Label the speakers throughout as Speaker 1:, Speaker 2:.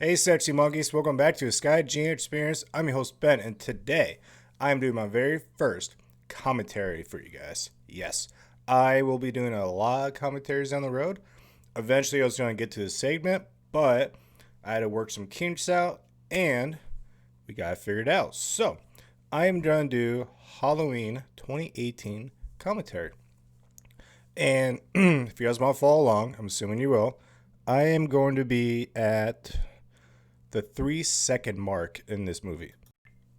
Speaker 1: Hey, sexy monkeys, welcome back to the Sky Gene Experience. I'm your host, Ben, and today I am doing my very first commentary for you guys. Yes, I will be doing a lot of commentaries down the road. Eventually, I was going to get to this segment, but I had to work some kinks out, and we got it figured out. So, I am going to do Halloween 2018 commentary. And if you guys want to follow along, I'm assuming you will, I am going to be at the 3 second mark in this movie.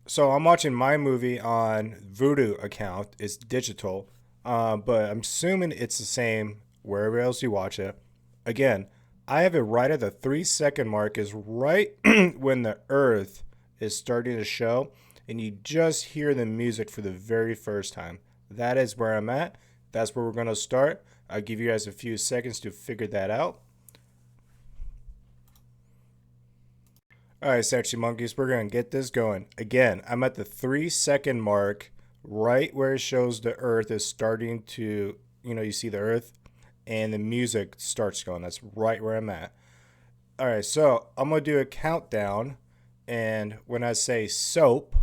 Speaker 1: So I'm watching my movie on Voodoo account. It's digital, but I'm assuming it's the same wherever else you watch it. Again, I have it right at the 3 second mark. Is right when the Earth is starting to show, and you just hear the music for the very first time. That is where I'm at. That's where we're gonna start. I'll give you guys a few seconds to figure that out. All right, sexy monkeys, we're going to get this going. Again, I'm at the 3 second mark, right where it shows the Earth is starting to, you see the Earth and the music starts going. That's right where I'm at. All right, so I'm going to do a countdown. And when I say soap,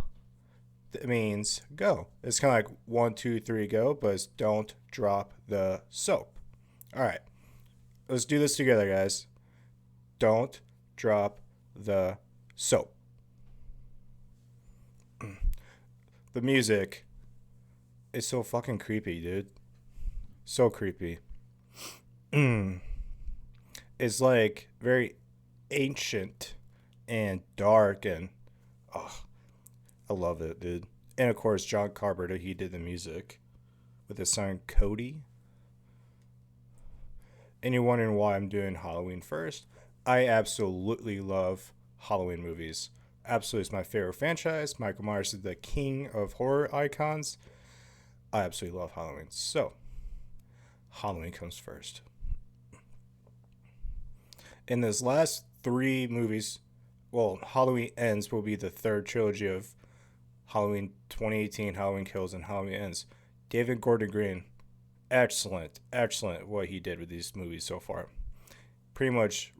Speaker 1: that means go. It's kind of like 1, 2, 3, go, but it's don't drop the soap. All right, let's do this together, guys. Don't drop the soap. The music is so fucking creepy, dude. So creepy. It's like very ancient and dark, and oh, I love it, dude. And of course, John Carpenter, he did the music with his son Cody. And you're wondering why I'm doing Halloween first. I absolutely love Halloween movies. Absolutely, it's my favorite franchise. Michael Myers is the king of horror icons. I absolutely love Halloween. So, Halloween comes first. In this last three movies, well, Halloween Ends will be the third trilogy of Halloween 2018, Halloween Kills, and Halloween Ends. David Gordon Green, excellent what he did with these movies so far. Pretty much,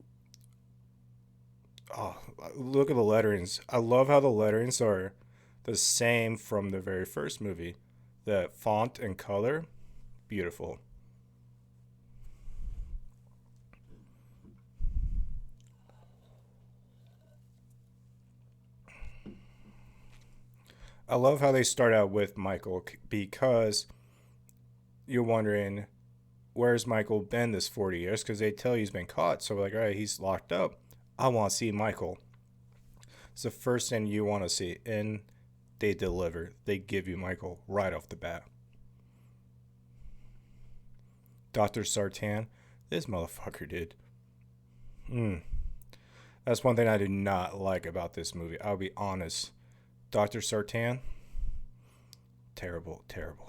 Speaker 1: oh, look at the letterings. I love how the letterings are the same from the very first movie. The font and color, beautiful. I love how they start out with Michael because you're wondering where's Michael been this 40 years because they tell you he's been caught. So we're like, all right, he's locked up. I want to see Michael. It's the first thing you want to see, and they deliver. They give you Michael right off the bat. Dr. Sartan, this motherfucker did. That's one thing I do not like about this movie. I'll be honest. Dr. Sartan, terrible, terrible.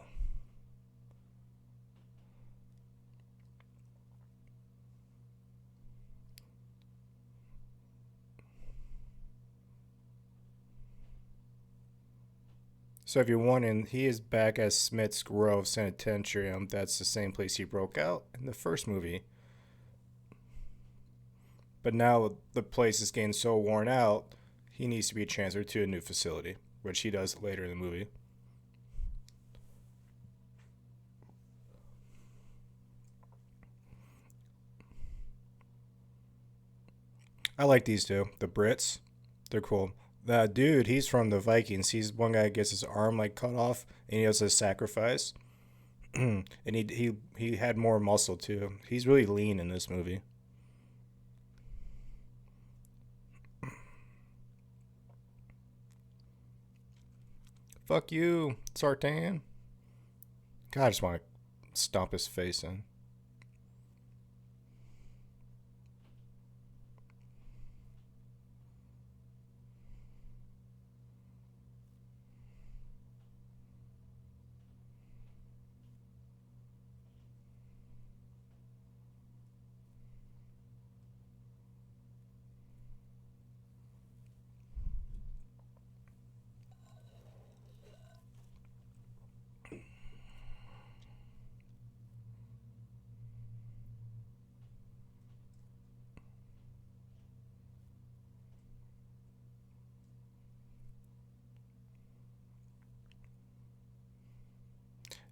Speaker 1: So if you're wondering, he is back as Smith's Grove Sanitarium. That's the same place he broke out in the first movie. But now the place is getting so worn out, he needs to be transferred to a new facility, which he does later in the movie. I like these two. The Brits, they're cool. That dude, he's from the Vikings. He's one guy that gets his arm like cut off, and he does a sacrifice. And he had more muscle too. He's really lean in this movie. Fuck you, Sartan. God, I just want to stomp his face in.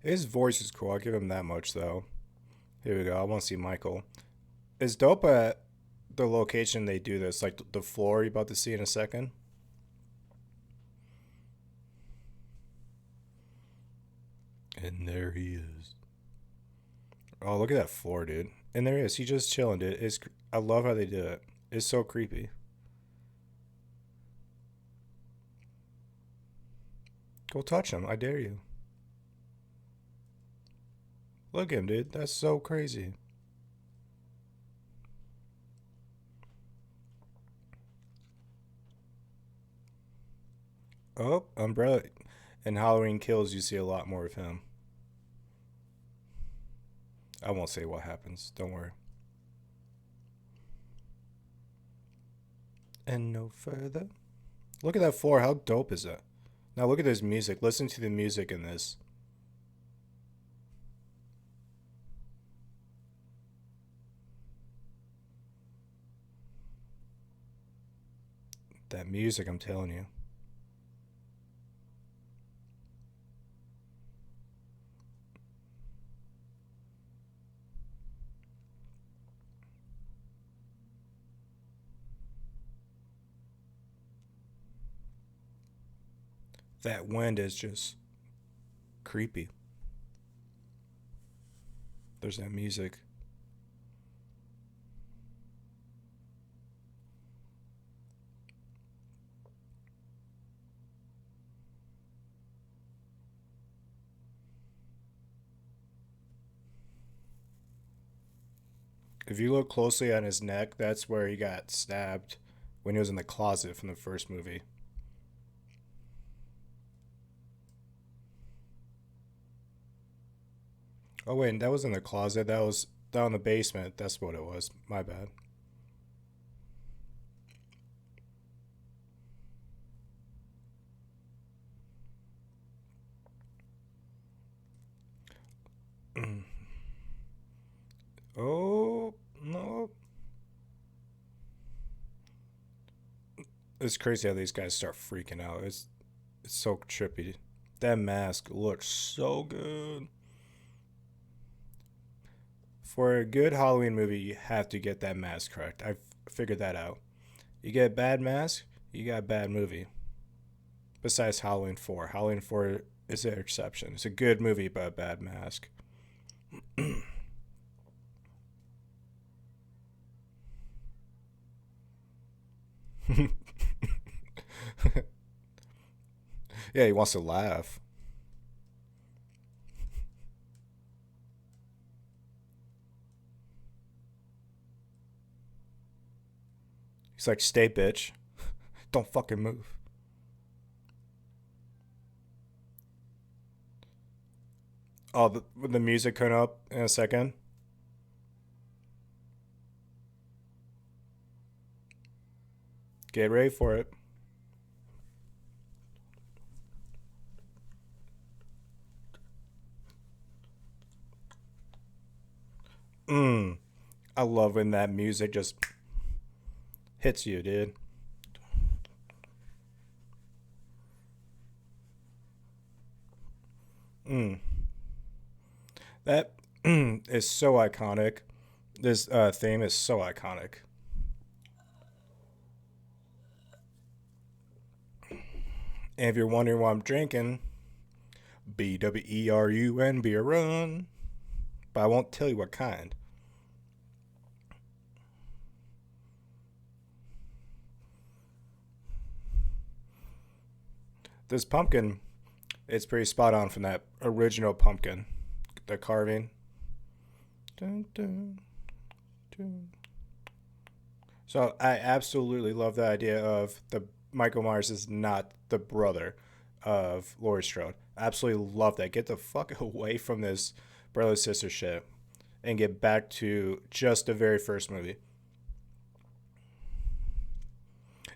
Speaker 1: His voice is cool. I'll give him that much, though. Here we go. I want to see Michael. It's dope at the location they do this, like the floor you're about to see in a second. And there he is. Oh, look at that floor, dude. And there he is. He's just chilling, dude. I love how they do it. It's so creepy. Go touch him. I dare you. Look at him, dude. That's so crazy. Oh, Umbrella. In Halloween Kills, you see a lot more of him. I won't say what happens. Don't worry. And no further. Look at that floor. How dope is that? Now look at this music. Listen to the music in this. That music, I'm telling you. That wind is just creepy. There's that music. If you look closely on his neck, that's where he got stabbed when he was in the closet from the first movie. Oh wait, that was in the closet. That was down in the basement. That's what it was. My bad. Oh no. It's crazy how these guys start freaking out. It's so trippy. That mask looks so good. For a good Halloween movie, you have to get that mask correct. I've figured that out. You get a bad mask, you got a bad movie. Besides Halloween 4. Halloween 4 is an exception. It's a good movie, but a bad mask. Yeah, he wants to laugh. He's like, stay, bitch. Don't fucking move. Oh, the music coming up in a second. Get ready for it. Mmm. I love when that music just hits you, dude. Mmm. That is so iconic. This theme is so iconic. And if you're wondering what I'm drinking, BWERUN beer run. But I won't tell you what kind. This pumpkin, it's pretty spot on from that original pumpkin. The carving. Dun, dun, dun. So I absolutely love the idea of the Michael Myers is not the brother of Laurie Strode. Absolutely love that. Get the fuck away from this brother sister shit and get back to just the very first movie.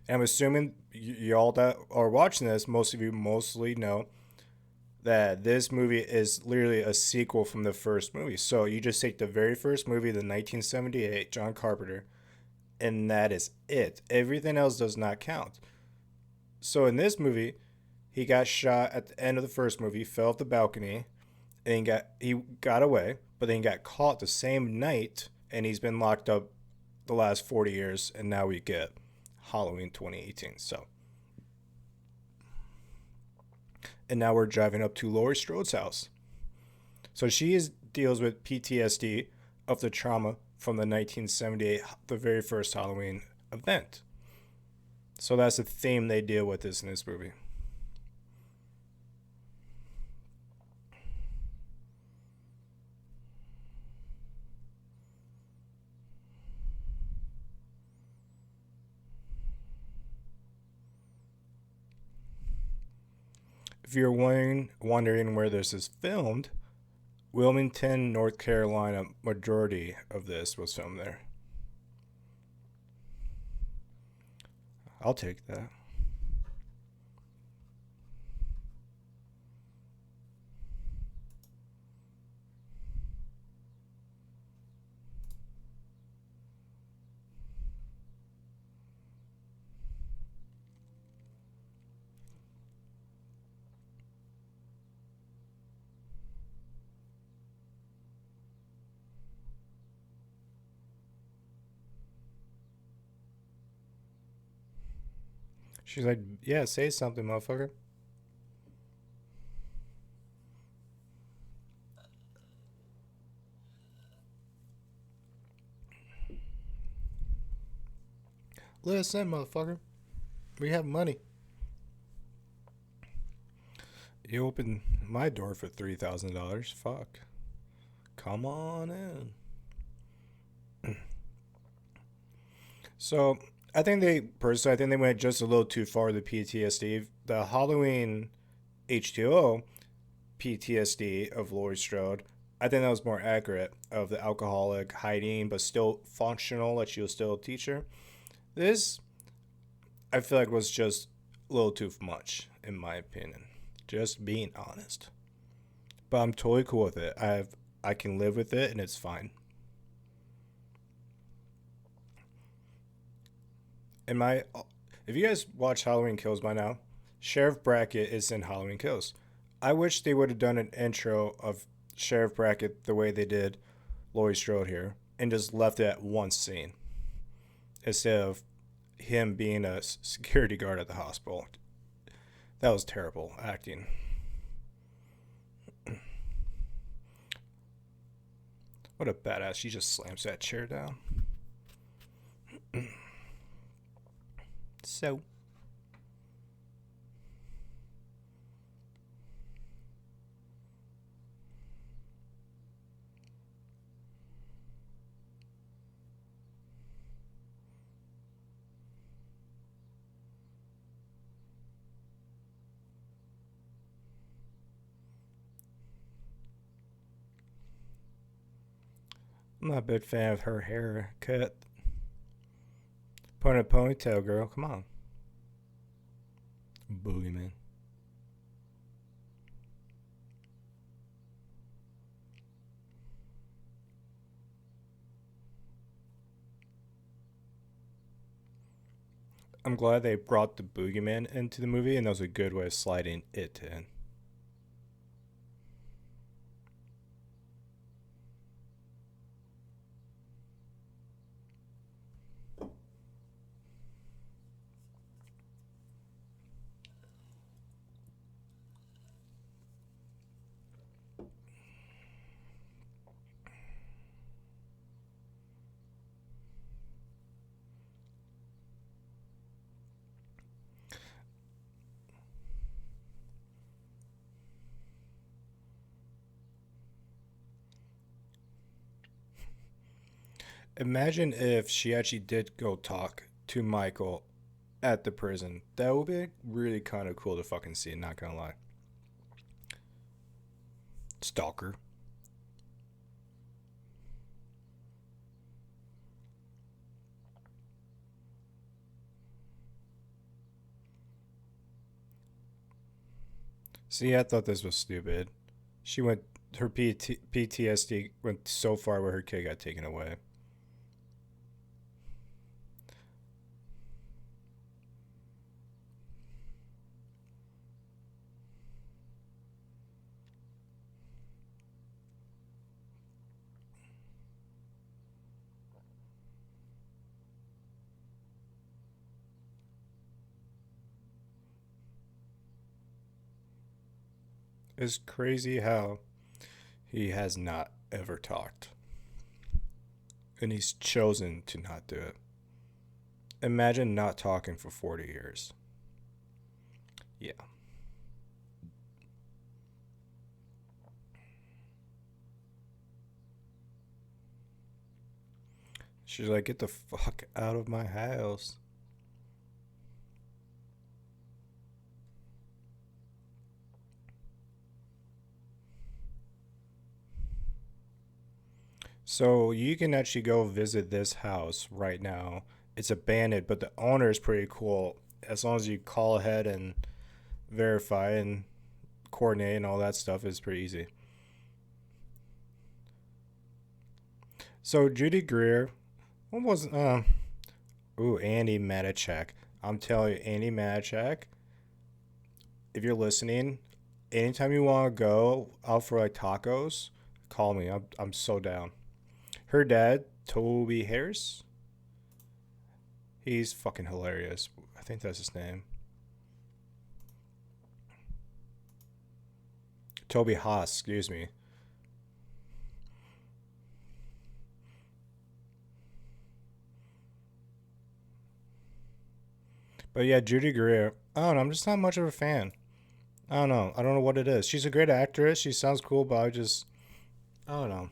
Speaker 1: And I'm assuming y'all that are watching this, most of you mostly know that this movie is literally a sequel from the first movie. So you just take the very first movie, the 1978 John Carpenter, and that is it. Everything else does not count. So in this movie, he got shot at the end of the first movie, fell off the balcony, and he got away, but then he got caught the same night, and he's been locked up the last 40 years, and now we get Halloween 2018. So, and now we're driving up to Laurie Strode's house. So deals with PTSD of the trauma from the 1978, the very first Halloween event. So that's the theme they deal with in this movie. If you're wondering where this is filmed, Wilmington, North Carolina, majority of this was filmed there. I'll take that. She's like, yeah, say something, motherfucker. Listen, motherfucker. We have money. You opened my door for $3,000. Fuck. Come on in. So I think they went just a little too far with the PTSD. The Halloween H2O PTSD of Laurie Strode, I think that was more accurate of the alcoholic hiding but still functional, that she was still a teacher. This, I feel like, was just a little too much, in my opinion. Just being honest. But I'm totally cool with it. I can live with it and it's fine. In my If you guys watch Halloween Kills by now, Sheriff Brackett is in Halloween Kills. I wish they would have done an intro of Sheriff Brackett the way they did Laurie Strode here and just left it at one scene instead of him being a security guard at the hospital. That was terrible acting. What a badass. She just slams that chair down. So, I'm not a big fan of her haircut. Put in a ponytail, girl. Come on. Boogeyman. I'm glad they brought the boogeyman into the movie, and that was a good way of sliding it in. Imagine if she actually did go talk to Michael at the prison. That would be really kind of cool to fucking see, not gonna lie. Stalker. See, I thought this was stupid. She went, her PTSD went so far where her kid got taken away. It's crazy how he has not ever talked. And he's chosen to not do it. Imagine not talking for 40 years. Yeah. She's like, get the fuck out of my house. So you can actually go visit this house right now. It's abandoned, but the owner is pretty cool. As long as you call ahead and verify and coordinate and all that stuff, is pretty easy. So Judy Greer, what was Andi Matichak. I'm telling you, Andi Matichak, if you're listening, anytime you want to go out for like tacos, call me. I'm so down. Her dad, Toby Harris, he's fucking hilarious. I think that's his name. Toby Haas, excuse me. But yeah, Judy Greer. I don't know. I'm just not much of a fan. I don't know. I don't know what it is. She's a great actress. She sounds cool, but I don't know.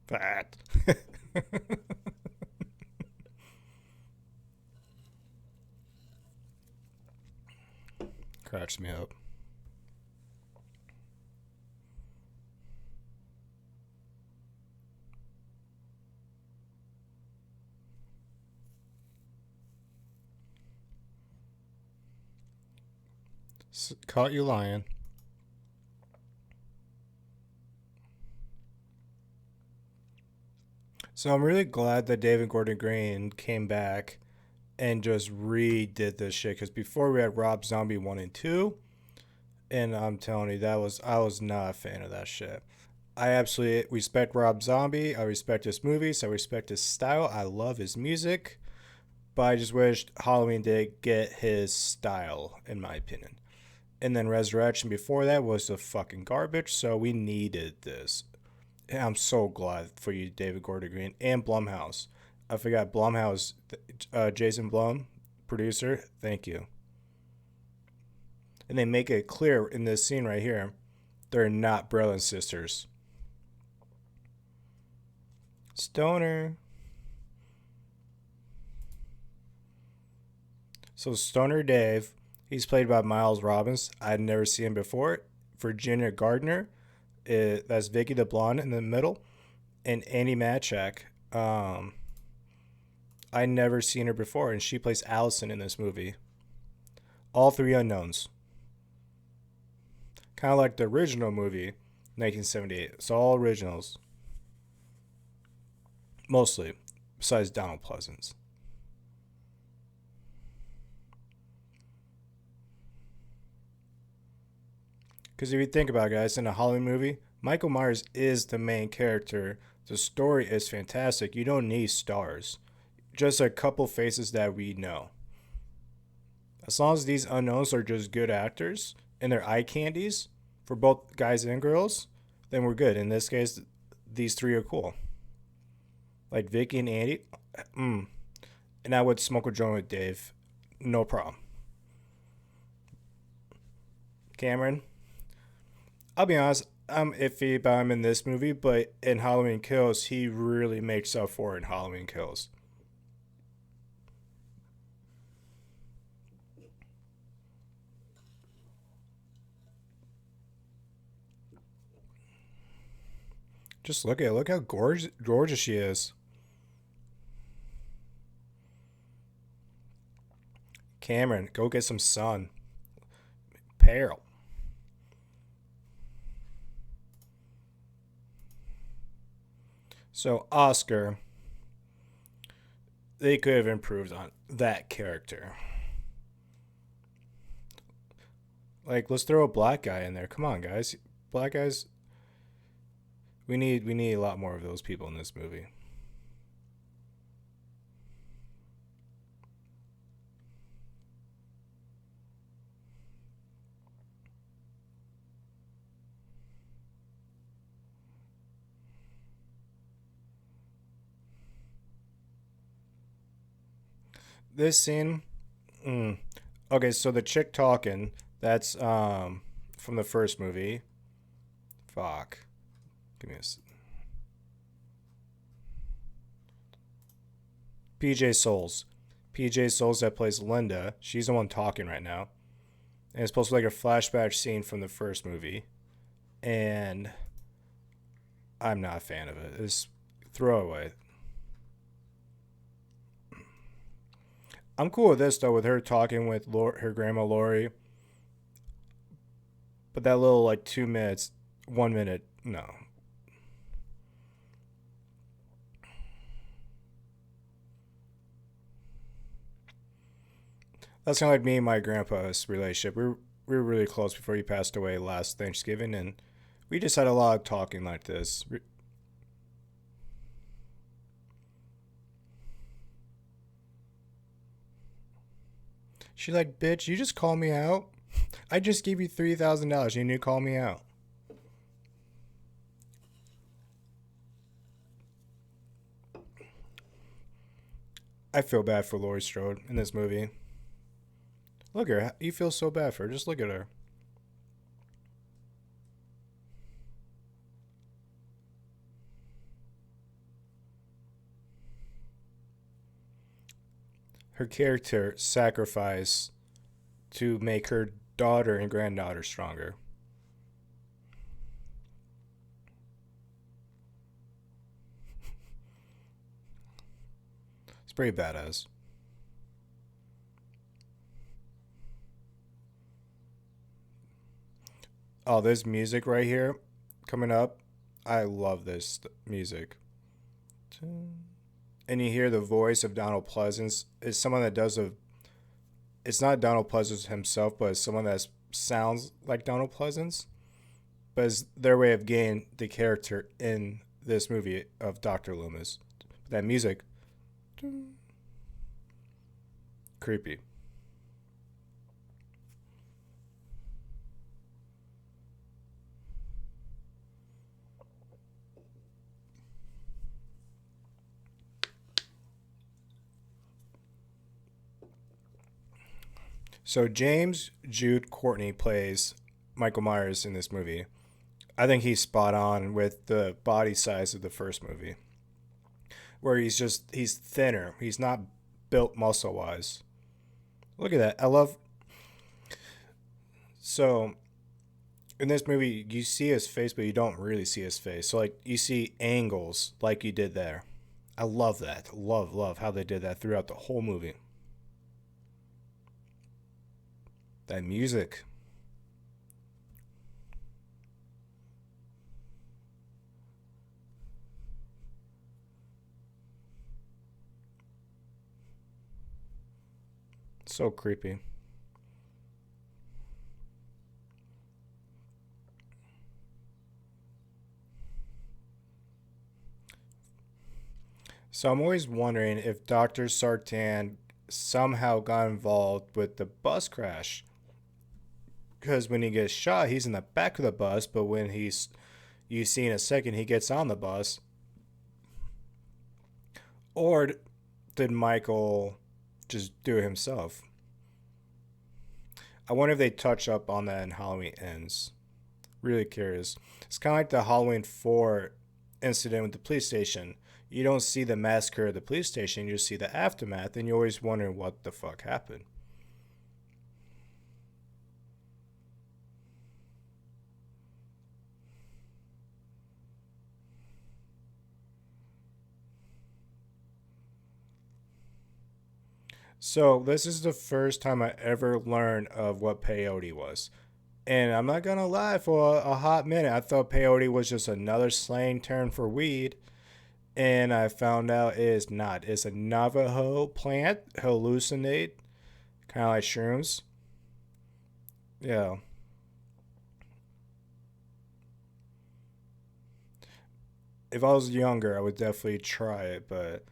Speaker 1: Fat. Cracks me up. Caught you lying. So I'm really glad that David Gordon Green came back and just redid this shit. Because before we had Rob Zombie 1 and 2, and I'm telling you, I was not a fan of that shit. I absolutely respect Rob Zombie. I respect his movies. I respect his style. I love his music. But I just wish Halloween did get his style, in my opinion. And then Resurrection before that was the fucking garbage. So we needed this. And I'm so glad for you, David Gordon Green and Blumhouse. I forgot Blumhouse, Jason Blum, producer. Thank you. And they make it clear in this scene right here, they're not brother and sisters. Stoner. So Stoner Dave, he's played by Miles Robbins. I'd never seen him before. Virginia Gardner, that's Vicky the blonde in the middle, and Andi Matichak. I never seen her before, and she plays Allison in this movie. All three unknowns. Kind of like the original movie, 1978. It's all originals, mostly, besides Donald Pleasance. Because if you think about it, guys, in a Halloween movie, Michael Myers is the main character. The story is fantastic. You don't need stars, just a couple faces that we know. As long as these unknowns are just good actors and they're eye candies for both guys and girls, then we're good. In this case, these three are cool. Like Vicky and Andi. Mm. And I would smoke a joint with Dave. No problem. Cameron, I'll be honest, I'm iffy about him in this movie, but in Halloween Kills, he really makes up for it in Halloween Kills. Just look at it. Look how gorgeous she is. Cameron, go get some sun. Peril. So, Oscar, they could have improved on that character. Like, let's throw a black guy in there. Come on, guys. Black guys, we need a lot more of those people in this movie. This scene. Mm, okay, so the chick talking. That's from the first movie. Fuck. Give me a PJ Souls. PJ Souls that plays Linda. She's the one talking right now. And it's supposed to be like a flashback scene from the first movie. And I'm not a fan of it. It's throwaway. I'm cool with this though, with her talking with her grandma Laurie. But that little like 2 minutes, 1 minute, no. That's kind of like me and my grandpa's relationship. We were really close before he passed away last Thanksgiving, and we just had a lot of talking like this. She's like, "Bitch, you just call me out. I just gave you $3,000. You need to call me out." I feel bad for Laurie Strode in this movie. Look at her. You feel so bad for her. Just look at her. Her character sacrificed to make her daughter and granddaughter stronger. It's pretty badass. Oh, this music right here coming up. I love this music. And you hear the voice of Donald Pleasance. It's someone that does a. It's not Donald Pleasance himself, but it's someone that sounds like Donald Pleasance. But it's their way of getting the character in this movie of Dr. Loomis. That music, creepy. So James Jude Courtney plays Michael Myers in this movie. I think he's spot on with the body size of the first movie, where he's thinner. He's not built muscle wise. Look at that. I love. So in this movie, you see his face, but you don't really see his face. So like you see angles like you did there. I love that. Love how they did that throughout the whole movie. That music. So creepy. So I'm always wondering if Dr. Sartan somehow got involved with the bus crash. Because when he gets shot, he's in the back of the bus, but when you see in a second, he gets on the bus. Or did Michael just do it himself? I wonder if they touch up on that in Halloween Ends. Really curious. It's kind of like the Halloween 4 incident with the police station. You don't see the massacre at the police station, you just see the aftermath, and you're always wondering what the fuck happened. So, this is the first time I ever learned of what peyote was. And I'm not gonna lie, for a hot minute, I thought peyote was just another slang term for weed. And I found out it is not. It's a Navajo plant, hallucinate, kind of like shrooms. Yeah. If I was younger, I would definitely try it, but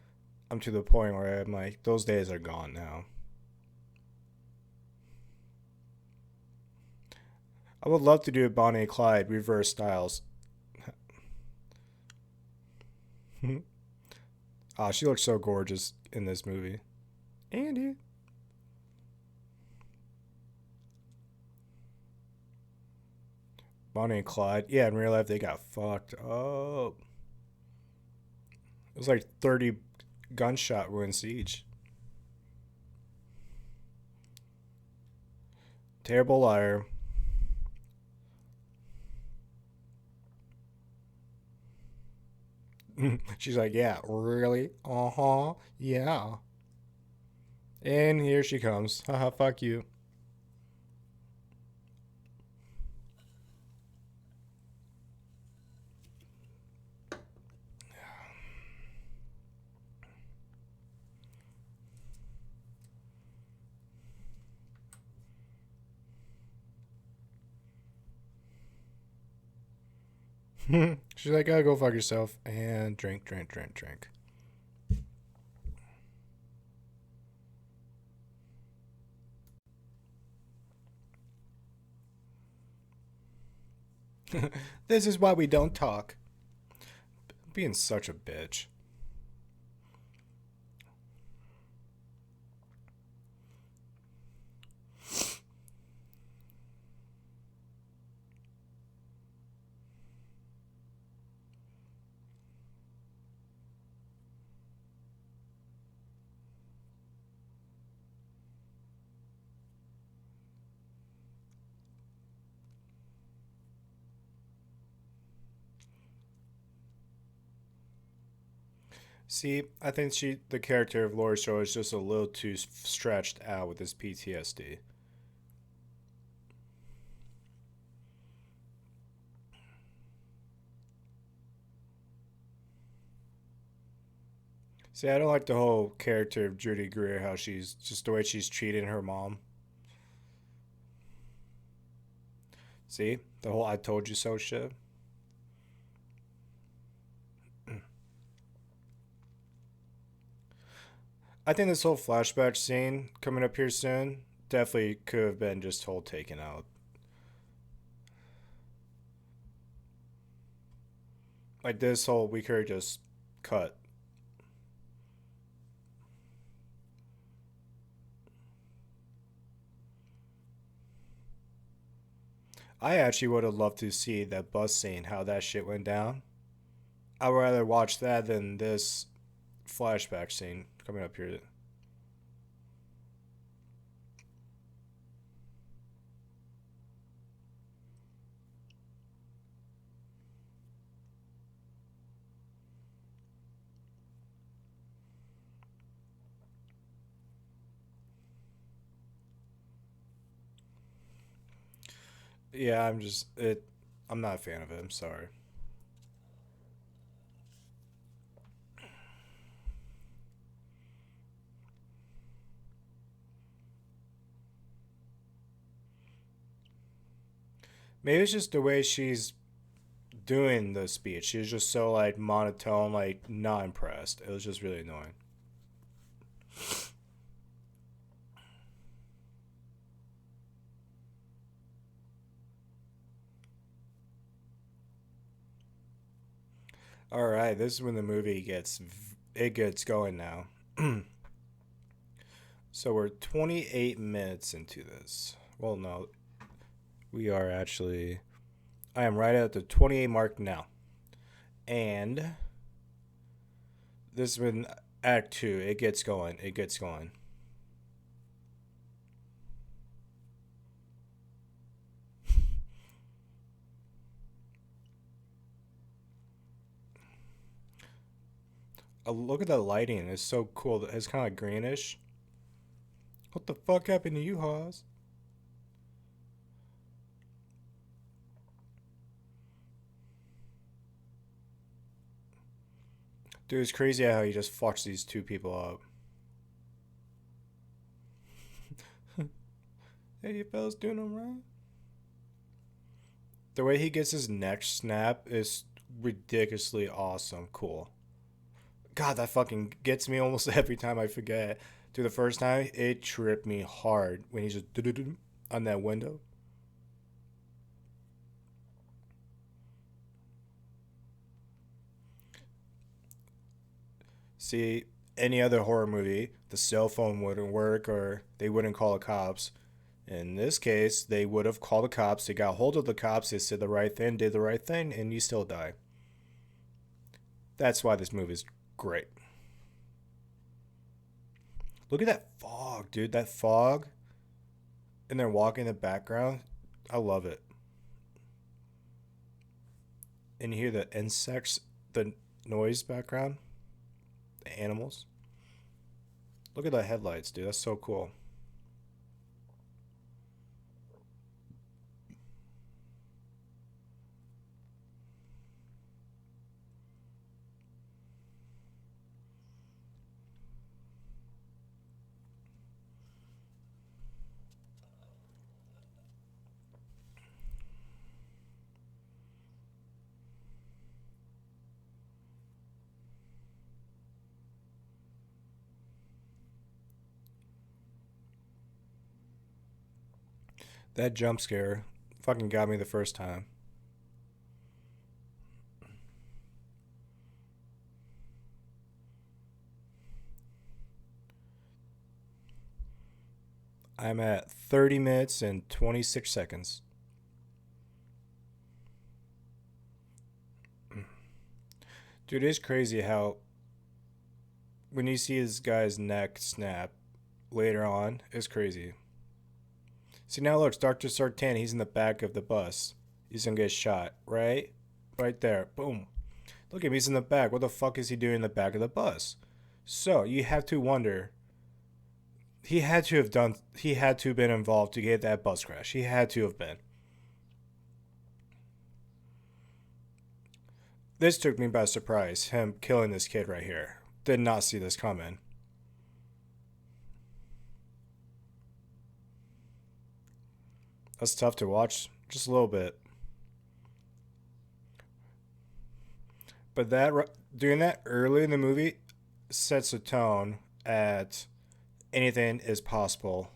Speaker 1: I'm to the point where I'm like, those days are gone now. I would love to do a Bonnie and Clyde reverse styles. Ah, she looks so gorgeous in this movie. Andi. Bonnie and Clyde. Yeah, in real life they got fucked up. It was like 30 gunshot wounds each. Terrible liar. She's like, yeah, really? Uh huh. Yeah. And here she comes. Haha, fuck you. She's like, oh, go fuck yourself. And drink, drink, drink, drink. This is why we don't talk. Being such a bitch. See, I think the character of Laurie Strode is just a little too stretched out with his PTSD. See, I don't like the whole character of Judy Greer, how she's just the way she's treating her mom. See, the whole "I told you so" shit. I think this whole flashback scene coming up here soon definitely could have been just whole taken out. Like this whole we could have just cut. I actually would have loved to see that bus scene, how that shit went down. I'd rather watch that than this flashback scene coming up here. Yeah, I'm just it. I'm not a fan of it. I'm sorry. Maybe it's just the way she's doing the speech. She's just so like monotone, like not impressed. It was just really annoying. All right, this is when the movie gets going now. So we're 28 minutes into this. Well, no, we are actually. I am right at the 28 mark now, and this is when Act Two. It gets going. It gets going. Look at the lighting. It's so cool. It's kind of greenish. What the fuck happened to you, Hawes? Dude, it's crazy how he just fucks these two people up. Hey, you fellas doing alright? The way he gets his neck snap is ridiculously awesome. Cool. God, that fucking gets me almost every time I forget. Dude, the first time, it tripped me hard when he's just on that window. See, Any other horror movie, the cell phone wouldn't work or they wouldn't call the cops. In this case, they would have called the cops. They got hold of the cops. They said the right thing, did the right thing, and you still die. That's why this movie is great. Look at that fog, dude. That fog. And they're walking in the background. I love it. And you hear the insects, the noise background, the animals. Look at the headlights, dude. That's so cool. That jump scare fucking got me the first time. I'm at 30 minutes and 26 seconds. Dude, it's crazy how when you see this guy's neck snap later on, it's crazy. See, now look, Dr. Sartan, he's in the back of the bus. He's gonna get shot, right? Right there. Boom. Look at him, he's in the back. What the fuck is he doing in the back of the bus? So, you have to wonder. He had to have been involved to get that bus crash. He had to have been. This took me by surprise, him killing this kid right here. Did not see this coming. That's tough to watch, just a little bit. But doing that early in the movie sets a tone at anything is possible.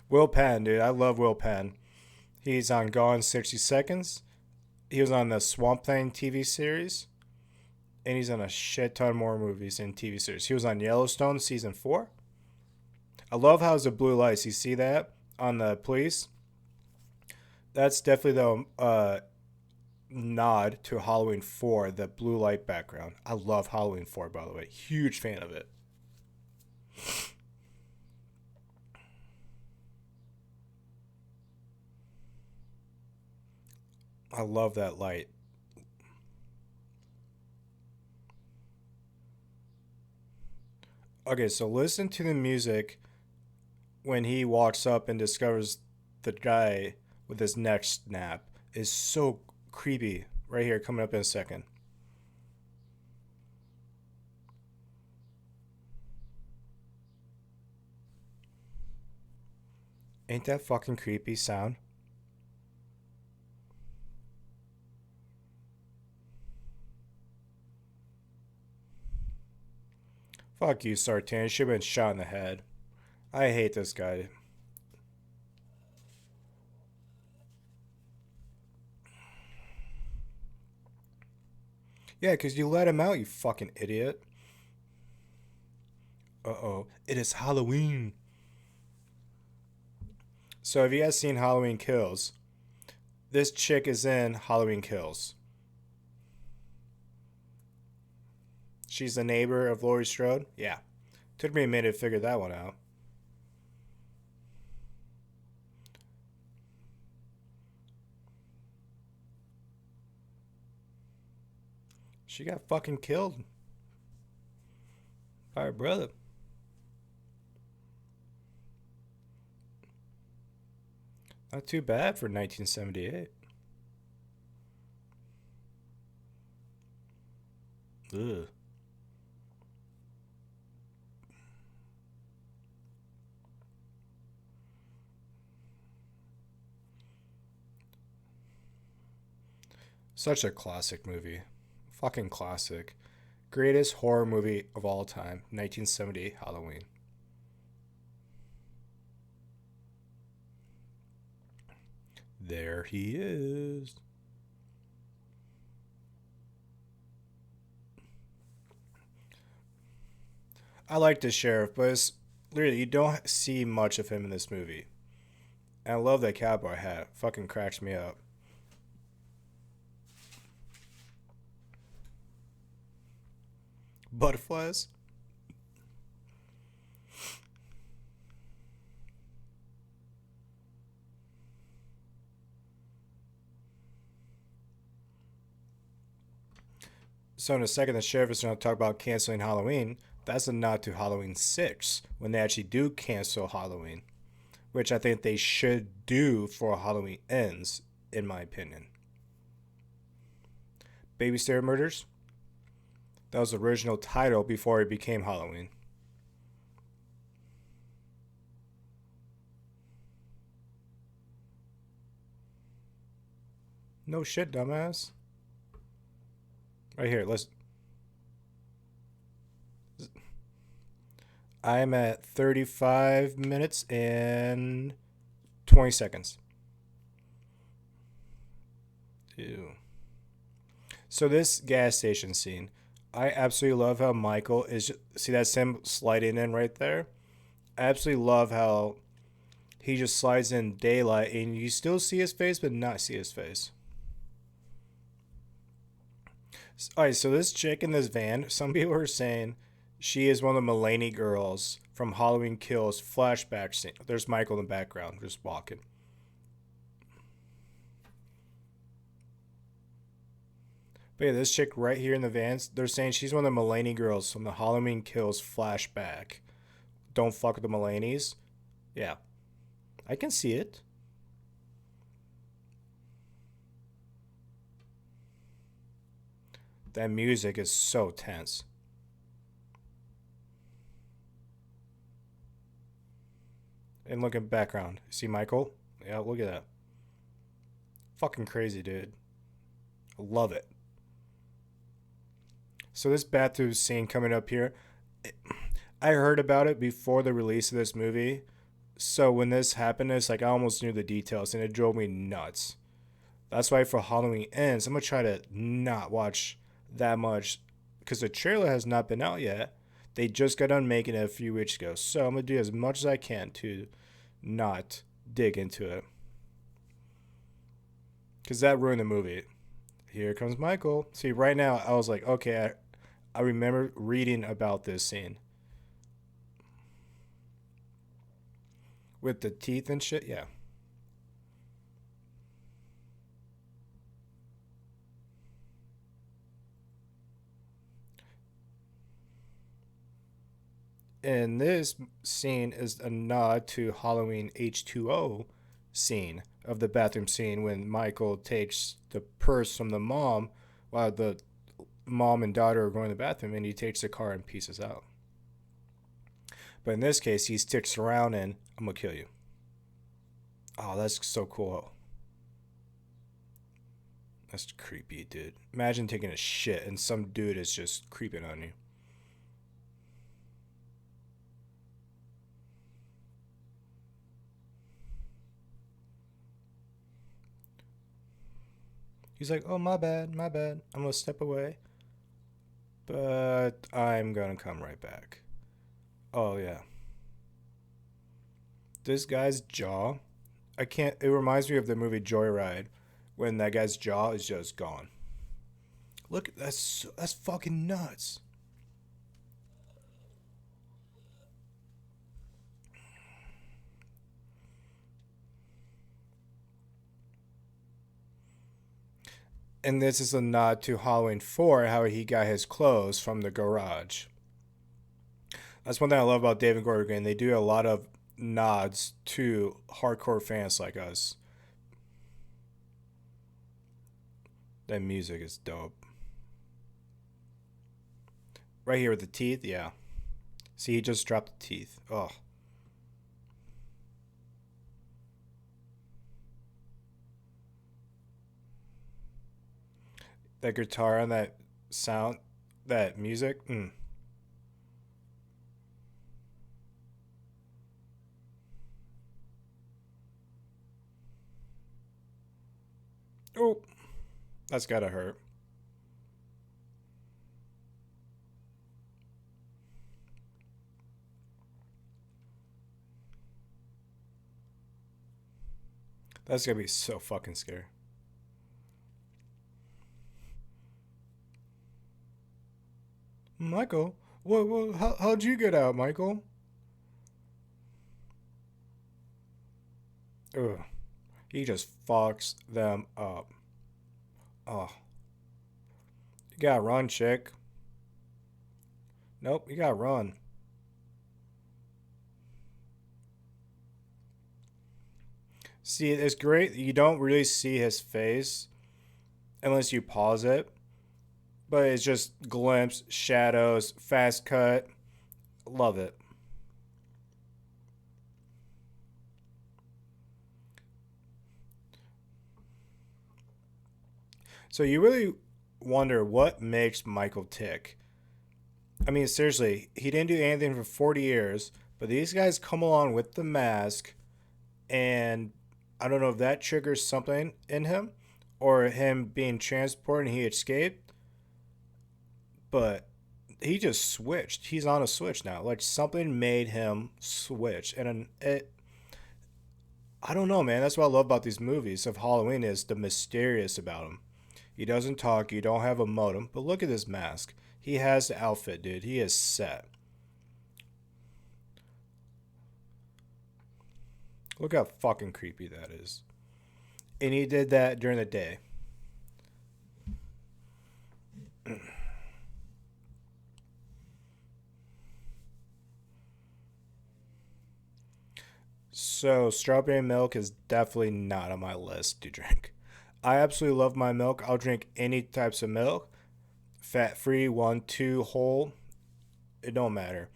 Speaker 1: Will Patton, dude, I love Will Patton. He's on Gone 60 Seconds. He was on the Swamp Thing TV series. And he's on a shit ton more movies and TV series. He was on Yellowstone season 4. I love how the blue lights. You see that on the police? That's definitely the nod to Halloween 4, the blue light background. I love Halloween 4, by the way. Huge fan of it. I love that light. Okay, so listen to the music when he walks up and discovers the guy with his neck snap is so creepy. Right here, coming up in a second. Ain't that fucking creepy sound? Fuck you, Sartan. Should have been shot in the head. I hate this guy. Yeah, because you let him out, you fucking idiot. Uh-oh. It is Halloween. So have you guys seen Halloween Kills? This chick is in Halloween Kills. She's the neighbor of Laurie Strode? Yeah. Took me a minute to figure that one out. She got fucking killed by her brother. Not too bad for 1978. Ugh. Such a classic movie. Fucking classic. Greatest horror movie of all time. 1978 Halloween. There he is. I like the sheriff, but it's literally you don't see much of him in this movie. And I love that cowboy hat. Fucking cracks me up. Butterflies. So in a second, the sheriff is going to talk about canceling Halloween. That's a nod to Halloween 6 when they actually do cancel Halloween, which I think they should do for Halloween Ends, in my opinion. Babysitter Murders. That was the original title before it became Halloween. No shit, dumbass. Right here, let's. I am at 35 minutes and 20 seconds. Ew. So this gas station scene, I absolutely love how Michael is. See that Sim sliding in right there? I absolutely love how he just slides in daylight and you still see his face, but not see his face. All right, so this chick in this van, some people are saying she is one of the Mulaney girls from Halloween Kills flashback scene. There's Michael in the background just walking. But yeah, this chick right here in the vans, they're saying she's one of the Mulaney girls from the Halloween Kills flashback. Don't fuck with the Mulaney's. Yeah, I can see it. That music is so tense. And look at background. See Michael? Yeah, look at that. Fucking crazy, dude. I love it. So this bathroom scene coming up here, I heard about it before the release of this movie. So when this happened, it's like I almost knew the details and it drove me nuts. That's why for Halloween Ends, I'm gonna try to not watch that much because the trailer has not been out yet. They just got done making it a few weeks ago. So I'm gonna do as much as I can to not dig into it. Because that ruined the movie. Here comes Michael. See, right now, I was like, okay, I remember reading about this scene. With the teeth and shit, yeah. And this scene is a nod to Halloween H2O scene of the bathroom scene when Michael takes the purse from the mom while the mom and daughter are going to the bathroom and he takes the car and pieces out. But in this case, he sticks around and I'm gonna kill you. Oh, that's so cool. That's creepy, dude. Imagine taking a shit and some dude is just creeping on you. He's like, oh, my bad, my bad. I'm gonna step away. But I'm gonna come right back. Oh, yeah. This guy's jaw, I can't, it reminds me of the movie Joyride when that guy's jaw is just gone. Look, that's fucking nuts. And this is a nod to Halloween 4, how he got his clothes from the garage. That's one thing I love about David Gordon Green. They do a lot of nods to hardcore fans like us. That music is dope. Right here with the teeth, yeah. See, he just dropped the teeth. Oh, that guitar and that sound, that music. Oh, that's gotta hurt. That's gonna be so fucking scary. Michael, how'd you get out, Michael? Ugh. He just fucks them up. Oh, you gotta run, chick. Nope, you gotta run. See, it's great. You don't really see his face unless you pause it, but it's just glimpse, shadows, fast cut. Love it. So you really wonder what makes Michael tick. I mean, seriously, he didn't do anything for 40 years, but these guys come along with the mask, and I don't know if that triggers something in him or him being transported and he escaped, but he just switched. He's on a switch now. Like something made him switch, and I don't know, man. That's what I love about these movies of Halloween is the mysterious about him. He doesn't talk. You don't have a modem. But look at this mask. He has the outfit, dude. He is set. Look how fucking creepy that is. And he did that during the day. So, strawberry milk is definitely not on my list to drink. I absolutely love my milk. I'll drink any types of milk. Fat free, one, two, whole. It don't matter.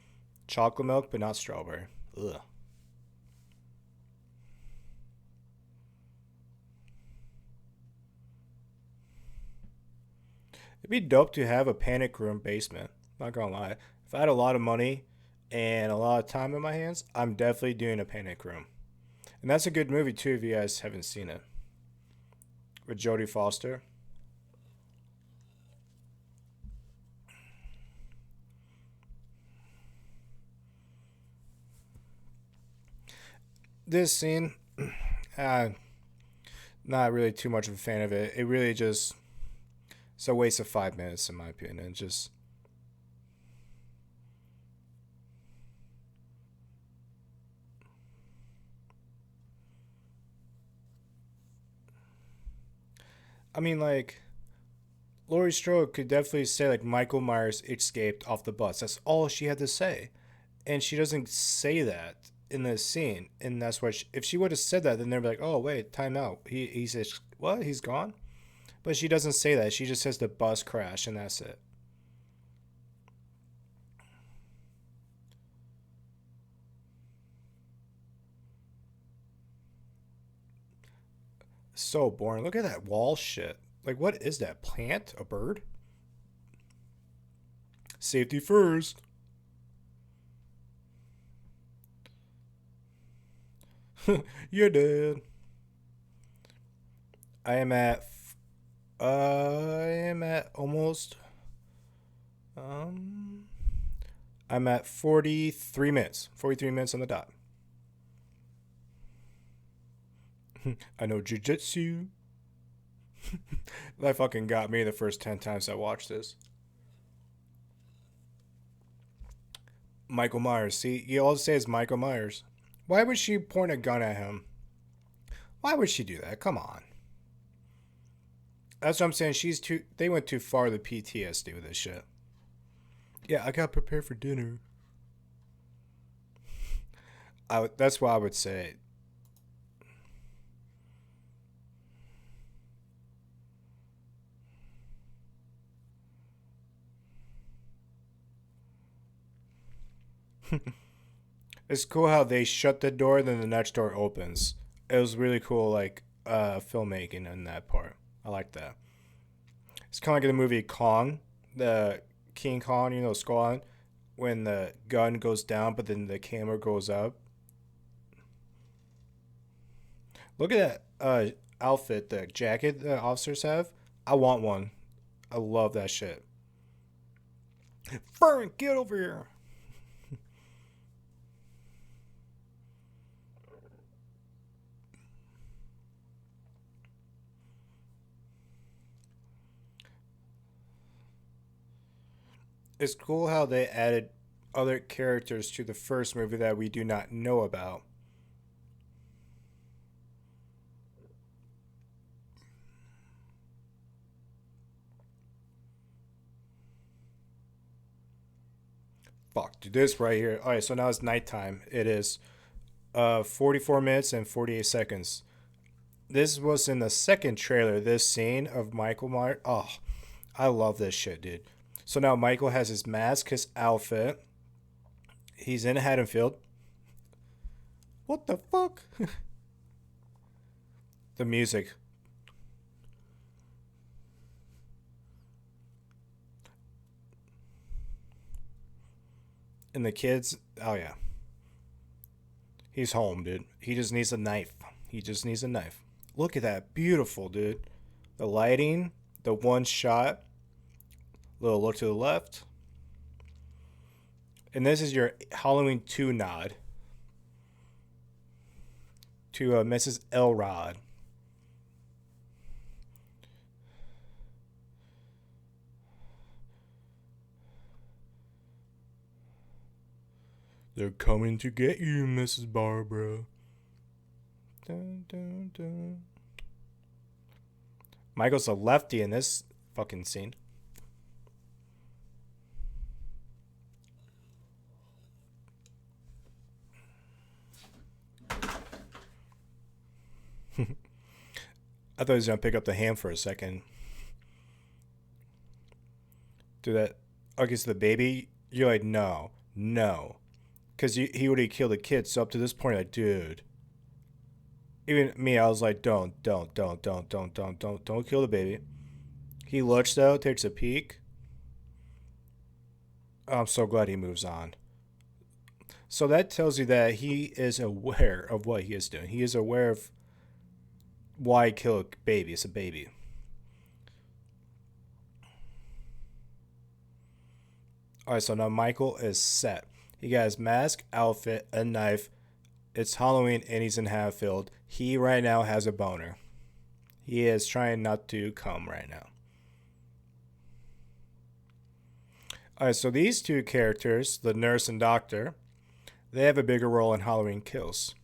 Speaker 1: Chocolate milk, but not strawberry. Ugh. It'd be dope to have a panic room basement. Not gonna lie. If I had a lot of money and a lot of time in my hands, I'm definitely doing a panic room. And that's a good movie too if you guys haven't seen it. With Jodie Foster. This scene, uh, not really too much of a fan of it. It really just it's a waste of 5 minutes in my opinion. It just I mean like Laurie Strode could definitely say like Michael Myers escaped off the bus. That's all she had to say, and she doesn't say that in the scene. And that's why if she would have said that, then they'd be like, "Oh wait, time out. He says what? He's gone." But she doesn't say that. She just says the bus crashed, and that's it. So boring. Look at that wall shit. Like, what is that? Plant? A bird? Safety first. You're dead. I am at. I am at almost. Um. I'm at 43 minutes. 43 minutes on the dot. I know jujitsu. That fucking got me the first 10 times I watched this. Michael Myers. See, you all say is Michael Myers. Why would she point a gun at him? Why would she do that? Come on. That's what I'm saying. She's too. They went too far. The PTSD with this shit. Yeah, I got prepared for dinner. That's what I would say. It's cool how they shut the door, then the next door opens. It was really cool, like filmmaking in that part. I like that. It's kind of like in the movie Kong, the King Kong, Skull, when the gun goes down, but then the camera goes up. Look at that. outfit, the jacket the officers have. I want one. I love that shit. Fern, get over here. It's cool how they added other characters to the first movie that we do not know about. Fuck, dude, this right here. All right, so now it's nighttime. It is 44 minutes and 48 seconds. This was in the second trailer. This scene of Michael Myers. Oh, I love this shit, dude. So now Michael has his mask, his outfit. He's in Haddonfield. What the fuck? The music. And the kids. Oh, yeah. He's home, dude. He just needs a knife. He just needs a knife. Look at that. Beautiful, dude. The lighting, the one shot, little look to the left. And this is your Halloween 2 nod to Mrs. Elrod. They're coming to get you, Mrs. Barbara. Dun, dun, dun. Michael's a lefty in this fucking scene. I thought he was going to pick up the ham for a second. Do that. Okay, so the baby, you're like, no. Because he would have killed the kid. So up to this point, like, dude. Even me, I was like, don't kill the baby. He looks though, takes a peek. I'm so glad he moves on. So that tells you that he is aware of what he is doing. He is aware of why kill a baby. It's a baby. Alright, so now Michael is set. He got his mask, outfit, a knife. It's Halloween and he's in Hatfield. He right now has a boner. He is trying not to come right now. Alright, so these two characters, the nurse and doctor, they have a bigger role in Halloween Kills.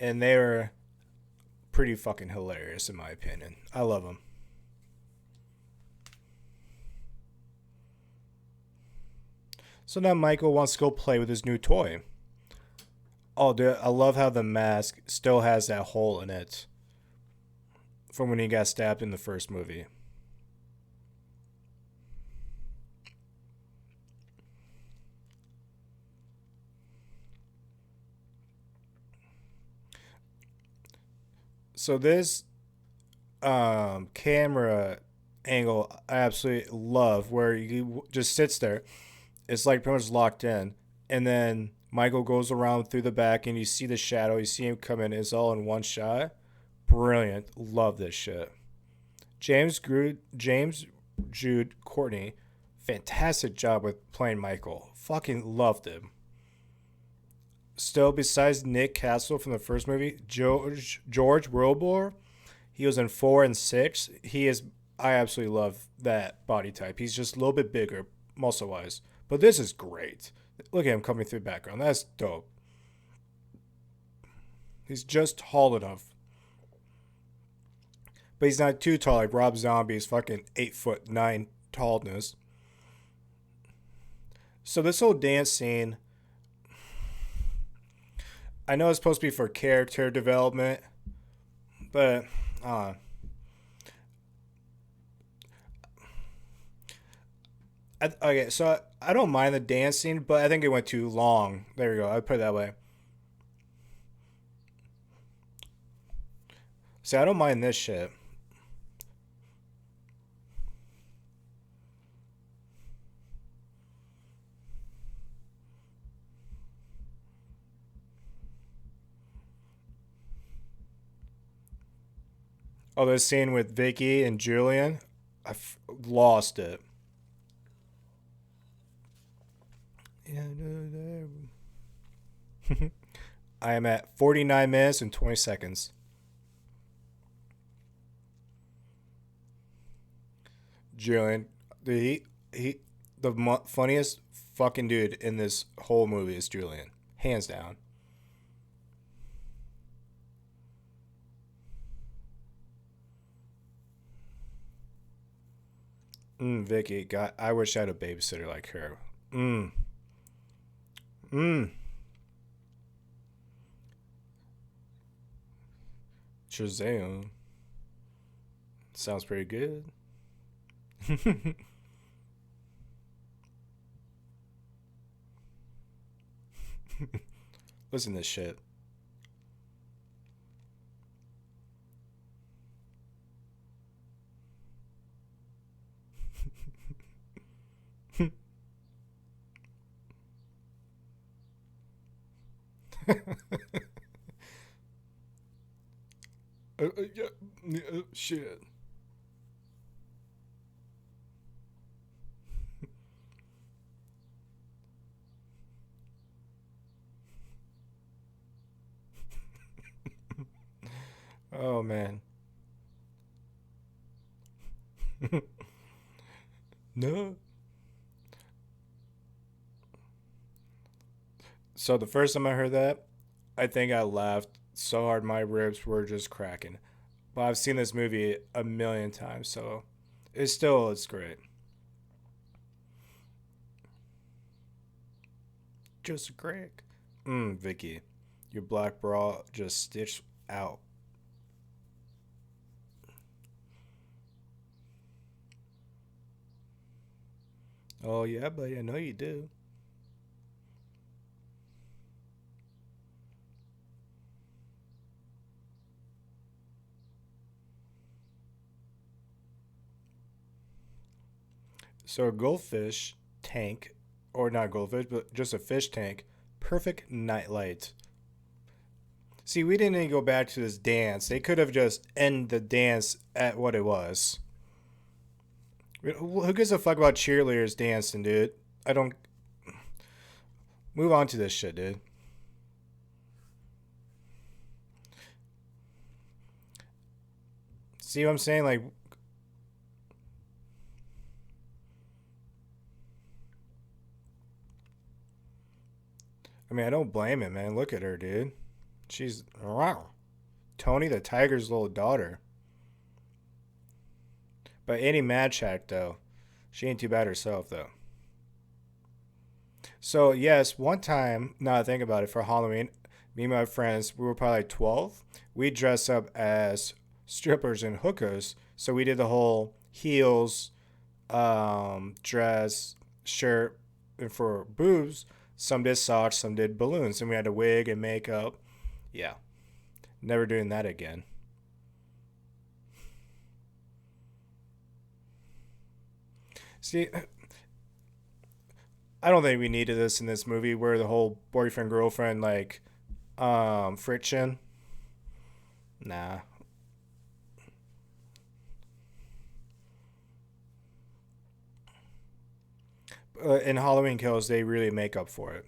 Speaker 1: And they're pretty fucking hilarious in my opinion. I love them. So now Michael wants to go play with his new toy. Oh, dude, I love how the mask still has that hole in it from when he got stabbed in the first movie. So this camera angle I absolutely love, where he just sits there. It's like pretty much locked in, and then Michael goes around through the back, and you see the shadow. You see him come in. It's all in one shot. Brilliant. Love this shit. James Jude Courtney, fantastic job with playing Michael. Fucking loved him. Still, besides Nick Castle from the first movie, George Wilbur, he was in 4 and 6. He is. I absolutely love that body type. He's just a little bit bigger, muscle wise. But this is great. Look at him coming through the background. That's dope. He's just tall enough. But he's not too tall like Rob Zombie's fucking 8'9" tallness. So this whole dance scene, I know it's supposed to be for character development, but okay, so I don't mind the dance scene, but I think it went too long. There we go. I'd put it that way. See, I don't mind this shit. Oh, this scene with Vicky and Julian, lost it. I am at 49 minutes and 20 seconds. Julian, the funniest fucking dude in this whole movie is Julian, hands down. Vicky, God, I wish I had a babysitter like her. Mm, mm. Shazam. Sounds pretty good. Listen to this shit. Yeah, shit. Oh man. No. So the first time I heard that, I think I laughed so hard my ribs were just cracking. But I've seen this movie a million times, so it's great. Just great. Vicky, your black bra just stitched out. Oh yeah, buddy, I know you do. So a goldfish tank, or not goldfish, but just a fish tank, perfect nightlight. See, we didn't even go back to this dance. They could have just ended the dance at what it was. Who gives a fuck about cheerleaders dancing, dude? I don't. Move on to this shit, dude. See what I'm saying? Like, I mean, I don't blame him, man. Look at her, dude. She's wow. Tony the Tiger's little daughter. But Andi Matichak, though, she ain't too bad herself, though. So yes, one time, now I think about it, for Halloween, me and my friends, we were probably like 12. We dressed up as strippers and hookers. So we did the whole heels, dress, shirt, and for boobs, some did socks, some did balloons, and we had a wig and makeup. Yeah, never doing that again. See, I don't think we needed this in this movie where the whole boyfriend girlfriend like friction. Nah. In Halloween Kills, they really make up for it.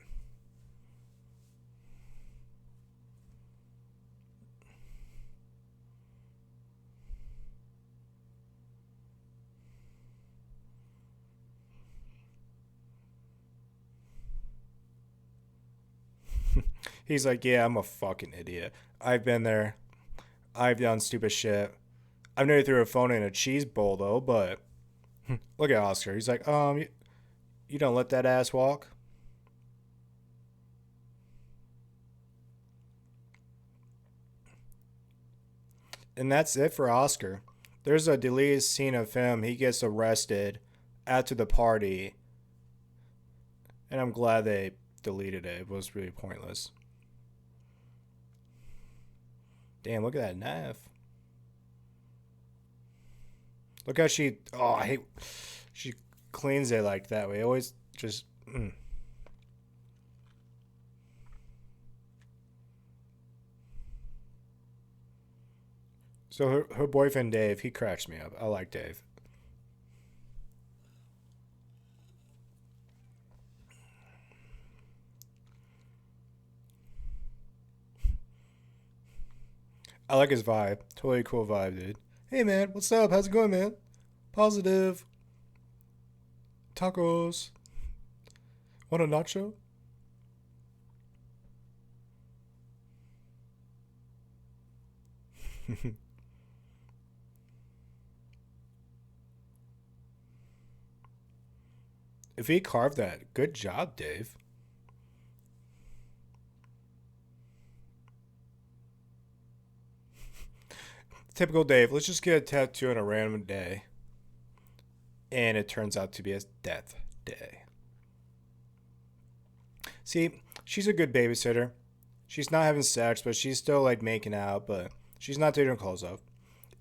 Speaker 1: He's like, yeah, I'm a fucking idiot. I've been there. I've done stupid shit. I've never threw a phone in a cheese bowl though. But look at Oscar. He's like, you don't let that ass walk. And that's it for Oscar. There's a deleted scene of him. He gets arrested after the party, and I'm glad they deleted it. It was really pointless. Damn, look at that knife. Look how she. Oh, I hate. She cleans it like that way. Always just. So her boyfriend Dave, he cracks me up. I like Dave. I like his vibe. Totally cool vibe, dude. Hey man, what's up? How's it going, man? Positive. Tacos. Want a nacho? If he carved that, good job, Dave. Typical Dave. Let's just get a tattoo on a random day. And it turns out to be his death day. See, she's a good babysitter. She's not having sex, but she's still like making out, but she's not taking her clothes off.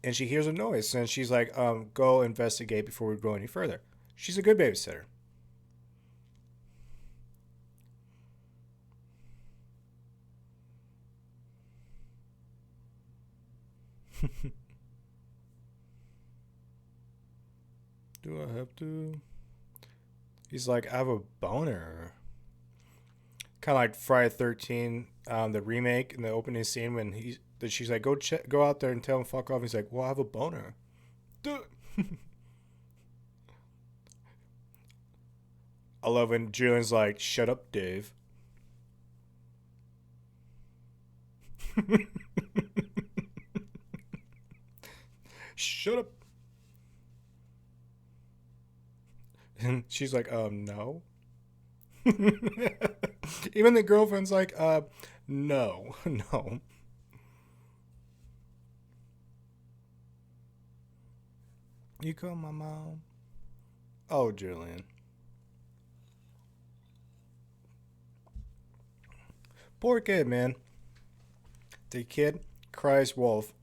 Speaker 1: And she hears a noise and she's like, go investigate before we go any further. She's a good babysitter. Do I have to? He's like, I have a boner. Kind of like Friday 13, the remake in the opening scene when she's like, go out there and tell him fuck off. He's like, well, I have a boner. Duh. I love when Julian's like, shut up, Dave. Shut up. And she's like, no. Even the girlfriend's like, no, no. You call my mom? Oh, Julian. Poor kid, man. The kid cries wolf.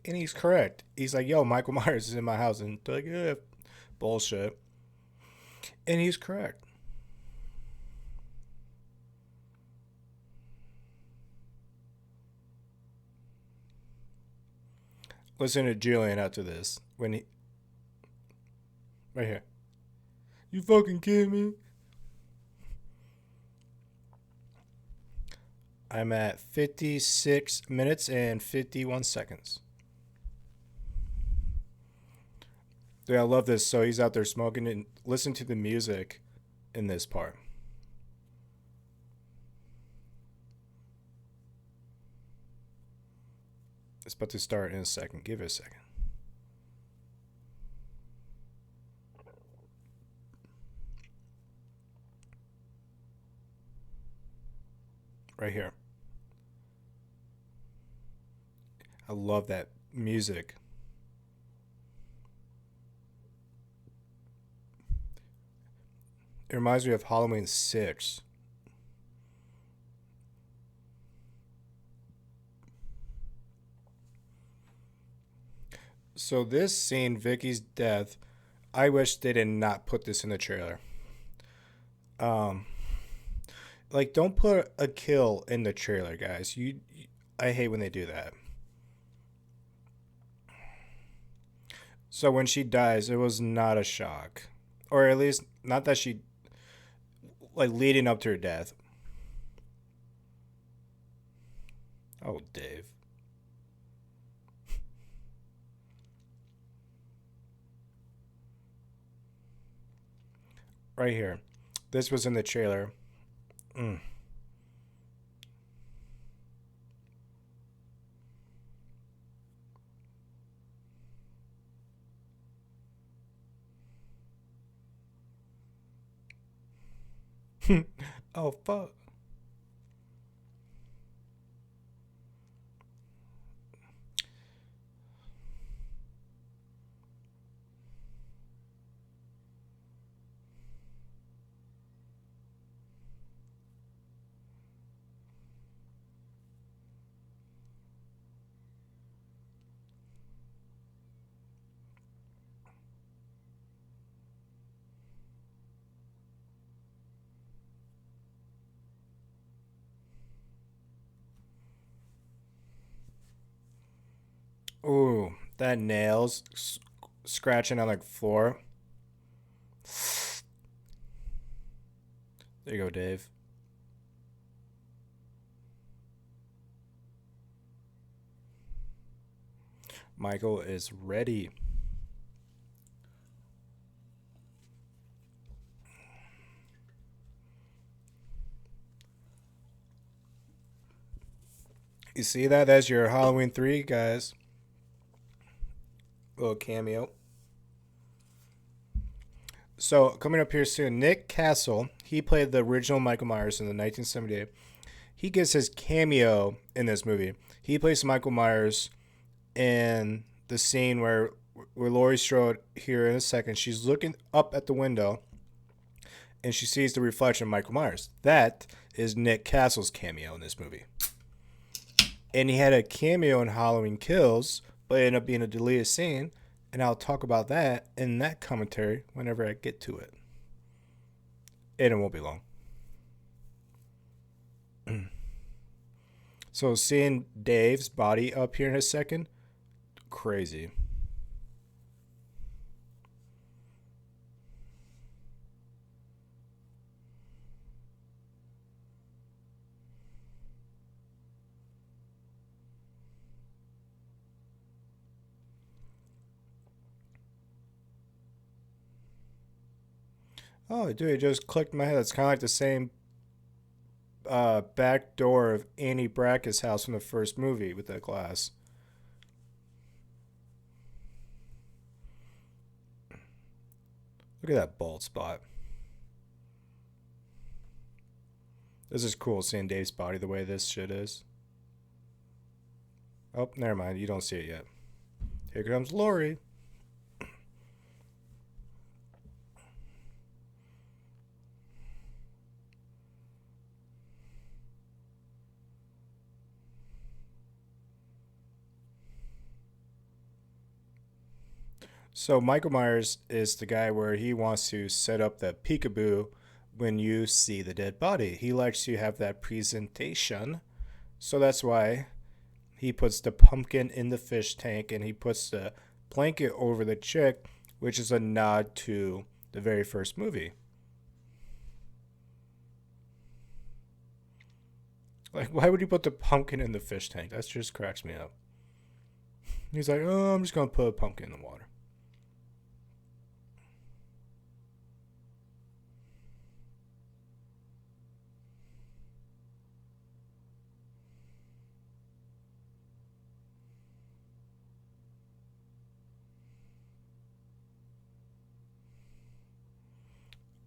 Speaker 1: And he's correct. He's like, yo, Michael Myers is in my house. And they're like, yeah, bullshit. And he's correct. Listen to Julian after this. When he. Right here. You fucking kidding me? I'm at 56 minutes and 51 seconds. Yeah, I love this. So he's out there smoking and listen to the music in this part. It's about to start in a second. Give it a second. Right here. I love that music. It reminds me of Halloween 6. So this scene, Vicky's death, I wish they did not put this in the trailer. Um, like don't put a kill in the trailer, guys. I hate when they do that. So when she dies, it was not a shock, or at least not that she like leading up to her death. Oh, Dave. Right here. This was in the trailer. Mm. Oh fuck. Ooh, that nails scratching on like floor. There you go, Dave. Michael is ready. You see that? That's your Halloween 3, guys. Little cameo. So, coming up here soon, Nick Castle. He played the original Michael Myers in the 1978. He gets his cameo in this movie. He plays Michael Myers in the scene where Laurie Strode, here in a second, she's looking up at the window and she sees the reflection of Michael Myers. That is Nick Castle's cameo in this movie. And he had a cameo in Halloween Kills, but it ended up being a deleted scene. And I'll talk about that in that commentary whenever I get to it. And it won't be long. So seeing Dave's body up here in a second, crazy. Oh, dude, it just clicked in my head. It's kind of like the same back door of Annie Brackett's house from the first movie with that glass. Look at that bald spot. This is cool seeing Dave's body the way this shit is. Oh, never mind. You don't see it yet. Here comes Laurie. So Michael Myers is the guy where he wants to set up the peekaboo when you see the dead body. He likes to have that presentation. So that's why he puts the pumpkin in the fish tank and he puts the blanket over the chick, which is a nod to the very first movie. Like, why would you put the pumpkin in the fish tank? That just cracks me up. He's like, oh, I'm just going to put a pumpkin in the water.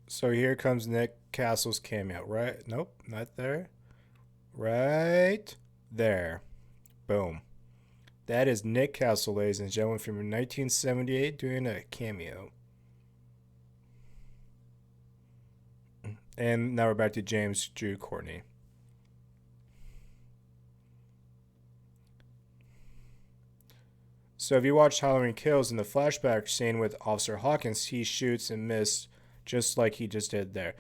Speaker 1: So here comes Nick Castle's cameo. Right? Nope, not there. Right there. Boom. That is Nick Castle, ladies and gentlemen, from 1978 doing a cameo. And now we're back to James Drew Courtney. So if you watch Halloween Kills in the flashback scene with Officer Hawkins, he shoots and misses just like he just did there.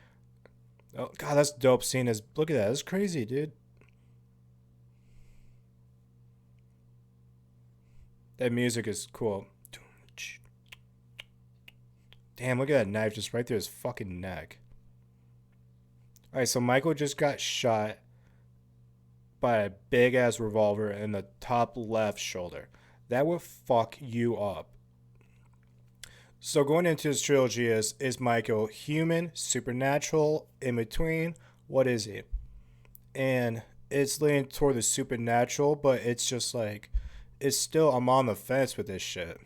Speaker 1: Oh god, that's dope scene. Look at that. That's crazy, dude. That music is cool. Damn, look at that knife just right through his fucking neck. Alright, so Michael just got shot by a big ass revolver in the top left shoulder. That would fuck you up. So going into this trilogy is Michael human, supernatural, in between? What is he? And it's leaning toward the supernatural, but it's just like it's still I'm on the fence with this shit.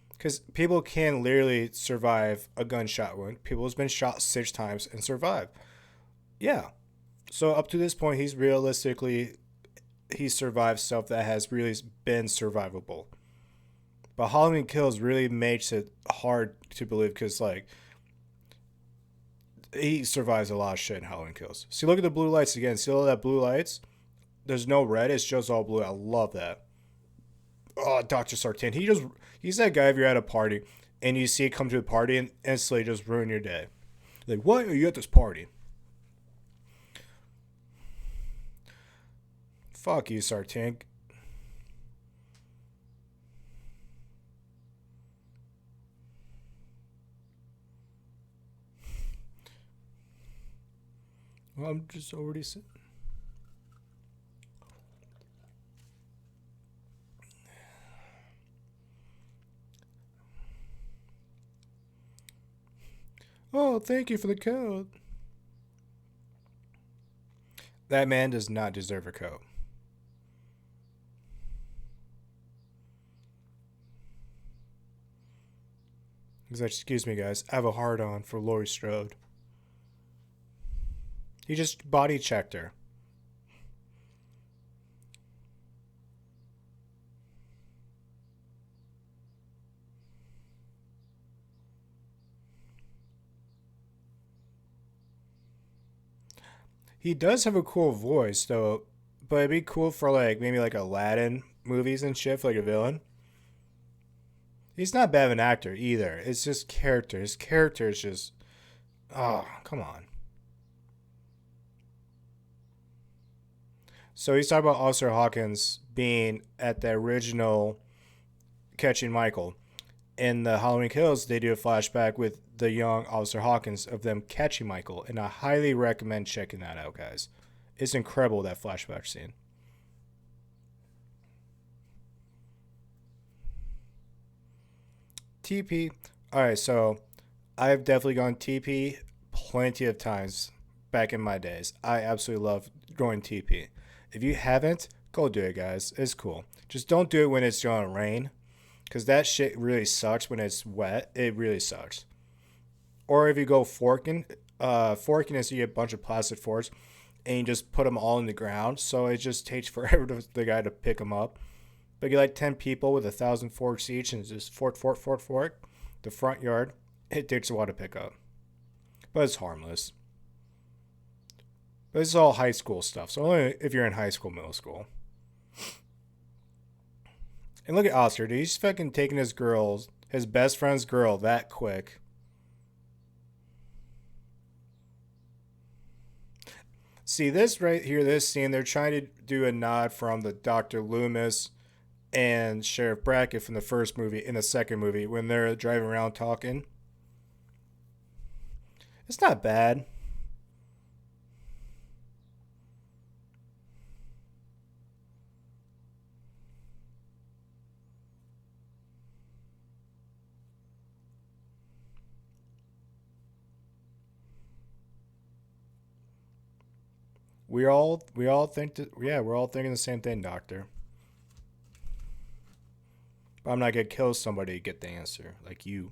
Speaker 1: Because people can literally survive a gunshot wound. People has been shot 6 times and survived. Yeah. So up to this point, he survived stuff that has really been survivable. But Halloween Kills really makes it hard to believe because like he survives a lot of shit in Halloween Kills. See, look at the blue lights again. See all that blue lights? There's no red. It's just all blue. I love that. Oh, Dr. Sartain. He's that guy if you're at a party and you see it come to the party and instantly just ruin your day. Like, why are you at this party? Fuck you, Sartain. Well, I'm just already sitting. Oh, thank you for the coat. That man does not deserve a coat. He's like, excuse me, guys. I have a hard on for Laurie Strode. He just body checked her. He does have a cool voice, though, but it'd be cool for like maybe like Aladdin movies and shit, for like a villain. He's not bad of an actor either. It's just character. His character is just, oh, come on. So he's talking about Officer Hawkins being at the original Catching Michael. In the Halloween Kills, they do a flashback with the young Officer Hawkins of them catching Michael, and I highly recommend checking that out, guys. It's incredible, that flashback scene. TP. All right, so I've definitely gone TP plenty of times back in my days. I absolutely love going TP. If you haven't, go do it, guys. It's cool. Just don't do it when it's going to rain, because that shit really sucks when it's wet. It really sucks. Or if you go forking, forking is you get a bunch of plastic forks and you just put them all in the ground. So it just takes forever for the guy to pick them up. But you like 10 people with 1,000 forks each and just fork. The front yard, it takes a while to pick up. But it's harmless. But this is all high school stuff. So only if you're in high school, middle school. And look at Oscar, dude. He's fucking taking his best friend's girl that quick. See this right here, this scene, they're trying to do a nod from the Dr. Loomis and Sheriff Brackett from the first movie in the second movie when they're driving around talking. It's not bad. We all think that, yeah, we're all thinking the same thing, Doctor. But I'm not gonna kill somebody to get the answer like you.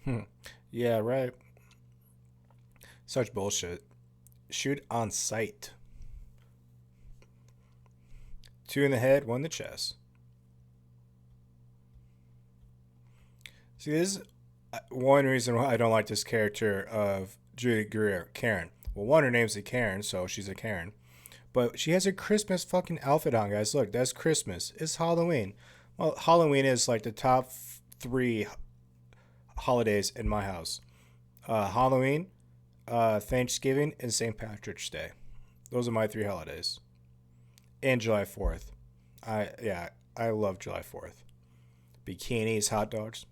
Speaker 1: Hmm. Yeah, right. Such bullshit. Shoot on sight. Two in the head, one in the chest. See, this is one reason why I don't like this character of Judy Greer, Karen. Well, one, her name's a Karen, so she's a Karen. But she has a Christmas fucking outfit on, guys. Look, that's Christmas. It's Halloween. Well, Halloween is like the top three holidays in my house. Halloween, Thanksgiving, and St. Patrick's Day. Those are my three holidays. And July 4th. I love July 4th. Bikinis, hot dogs.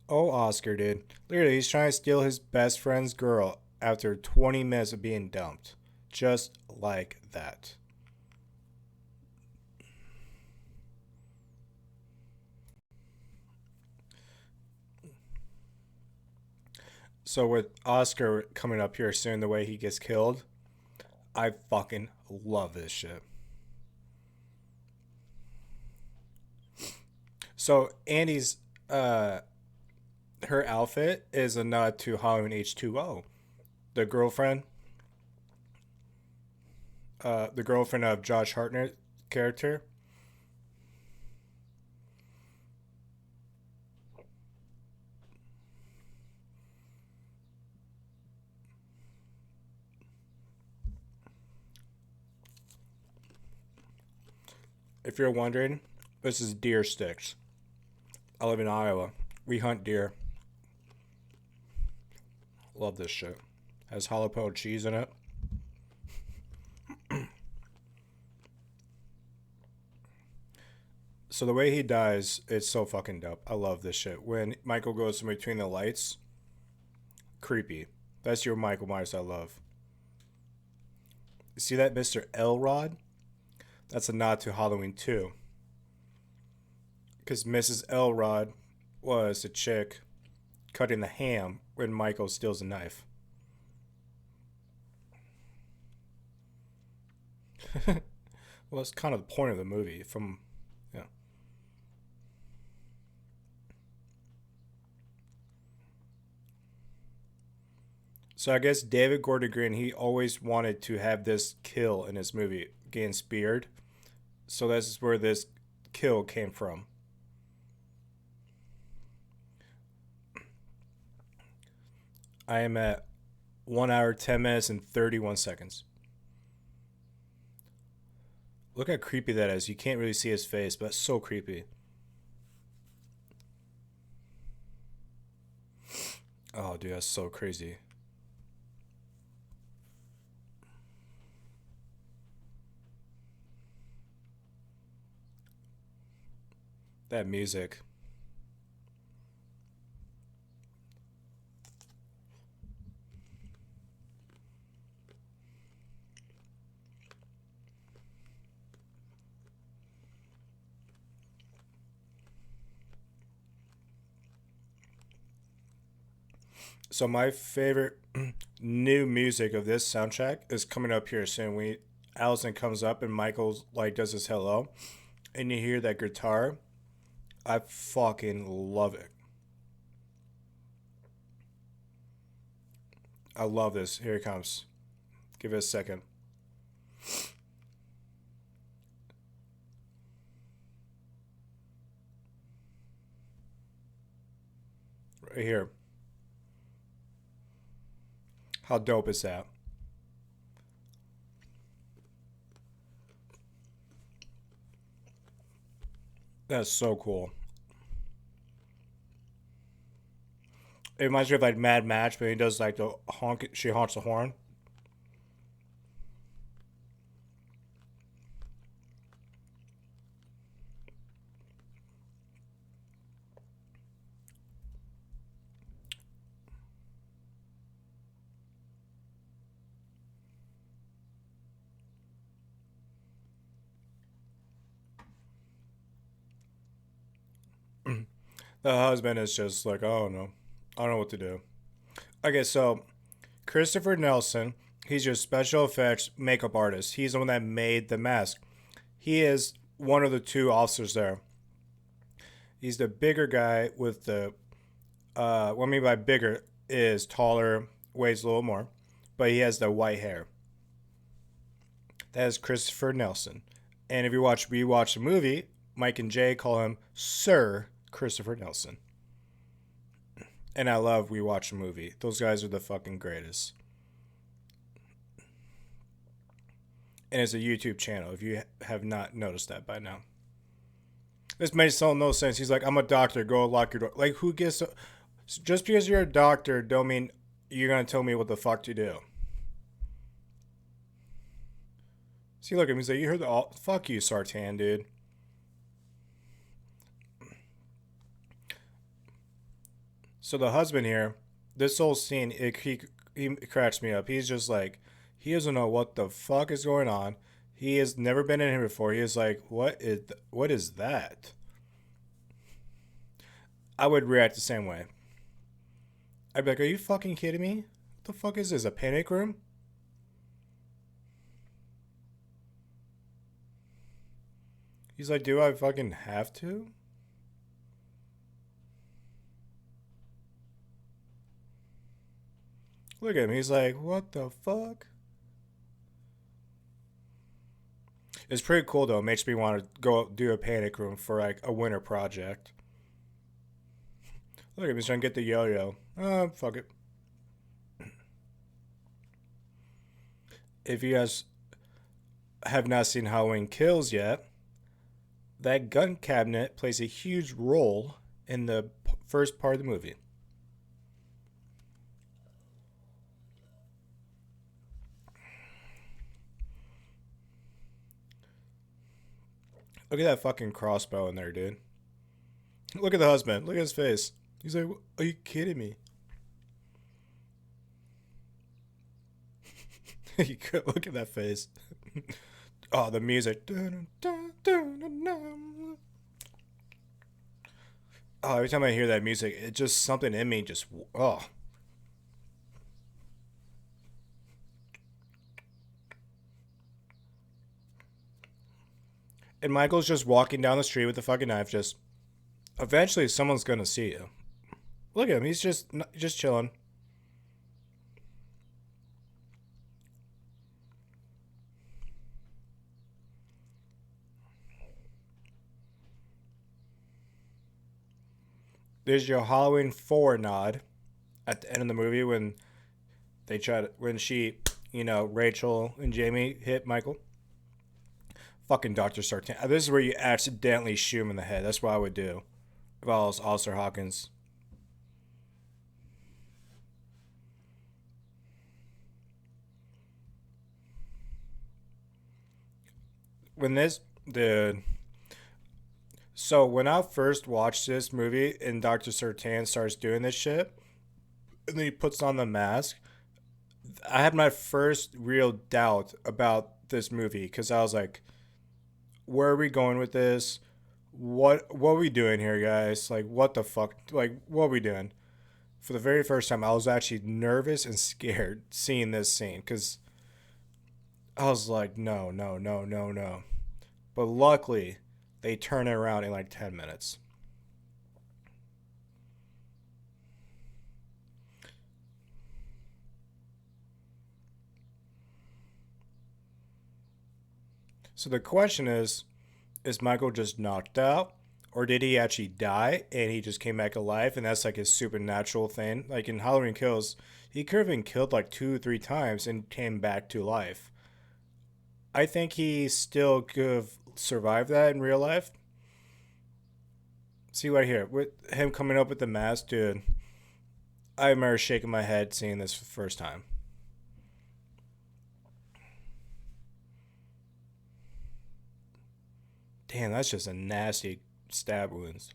Speaker 1: Oh, Oscar, dude. Literally, he's trying to steal his best friend's girl after 20 minutes of being dumped. Just like that. So, with Oscar coming up here soon, the way he gets killed, I fucking love this shit. So, Andy's, her outfit is a nod to Halloween H2O. The girlfriend, the girlfriend of Josh Hartnett's character. If you're wondering, this is deer sticks. I live in Iowa. We hunt deer. Love this shit. Has jalapeno cheese in it. So the way he dies, it's so fucking dope. I love this shit. When Michael goes in between the lights, creepy. That's your Michael Myers I love. See that Mr. Elrod? That's a nod to Halloween 2. Because Mrs. Elrod was a chick cutting the ham when Michael steals a knife. Well, it's kind of the point of the movie. From yeah. So I guess David Gordon Green, he always wanted to have this kill in his movie, getting speared. So that's where this kill came from. I am at 1 hour, 10 minutes, and 31 seconds. Look how creepy that is. You can't really see his face, but it's so creepy. Oh, dude, that's so crazy. That music. So my favorite new music of this soundtrack is coming up here soon. We Allison comes up and Michael's like does his hello, and you hear that guitar. I fucking love it. I love this. Here it comes. Give it a second. Right here. How dope is that? That's so cool. It reminds me of like Mad Match, but he does like the honk. She honks the horn. The husband is just like, oh no, I don't know what to do. Okay, so Christopher Nelson, he's your special effects makeup artist. He's the one that made the mask. He is one of the two officers there. He's the bigger guy with the what I mean by bigger is taller, weighs a little more, but he has the white hair. That is Christopher Nelson. And if you rewatch the movie, Mike and Jay call him Sir Christopher Nelson. And I love we watch the movie. Those guys are the fucking greatest. And it's a YouTube channel if you have not noticed that by now. This makes so no sense. He's like, I'm a doctor. Go lock your door. Like, who gets... Just because you're a doctor don't mean you're going to tell me what the fuck to do. See, look at him. He's like, you heard the... Fuck you, Sartan, dude. So the husband here, this whole scene, he cracks me up. He's just like, he doesn't know what the fuck is going on. He has never been in here before. He is like, what is that? I would react the same way. I'd be like, are you fucking kidding me? What the fuck is this? A panic room? He's like, do I fucking have to? Look at him. He's like, what the fuck? It's pretty cool though. It makes me want to go do a panic room for like a winter project. Look at him. He's trying to get the yo-yo. Fuck it. If you guys have not seen Halloween Kills yet, That gun cabinet plays a huge role in the first part of the movie. Look at that fucking crossbow in there, dude. Look at the husband. Look at his face. He's like, are you kidding me? Look at that face. Oh, the music. Oh, every time I hear that music, it just something in me just oh. And Michael's just walking down the street with the fucking knife. Just eventually, someone's gonna see you. Look at him. He's just chilling. There's your Halloween 4 nod at the end of the movie when when she, Rachel and Jamie hit Michael. Fucking Dr. Sartan. This is where you accidentally shoot him in the head. That's what I would do if I was Officer Hawkins. When this, dude. So when I first watched this movie and Dr. Sartan starts doing this shit, and then he puts on the mask, I had my first real doubt about this movie because I was like, where are we going with this? What are we doing here, guys? Like, what the fuck? Like, what are we doing? For the very first time, I was actually nervous and scared seeing this scene because I was like, no, no, no, no, no. But luckily, they turn it around in like 10 minutes. So the question is Michael just knocked out? Or did he actually die and he just came back alive and that's like his supernatural thing? Like in Halloween Kills, he could have been killed like 2 or 3 times and came back to life. I think he still could have survived that in real life. See right here, with him coming up with the mask, dude. I remember shaking my head seeing this for the first time. Damn, that's just a nasty stab wounds.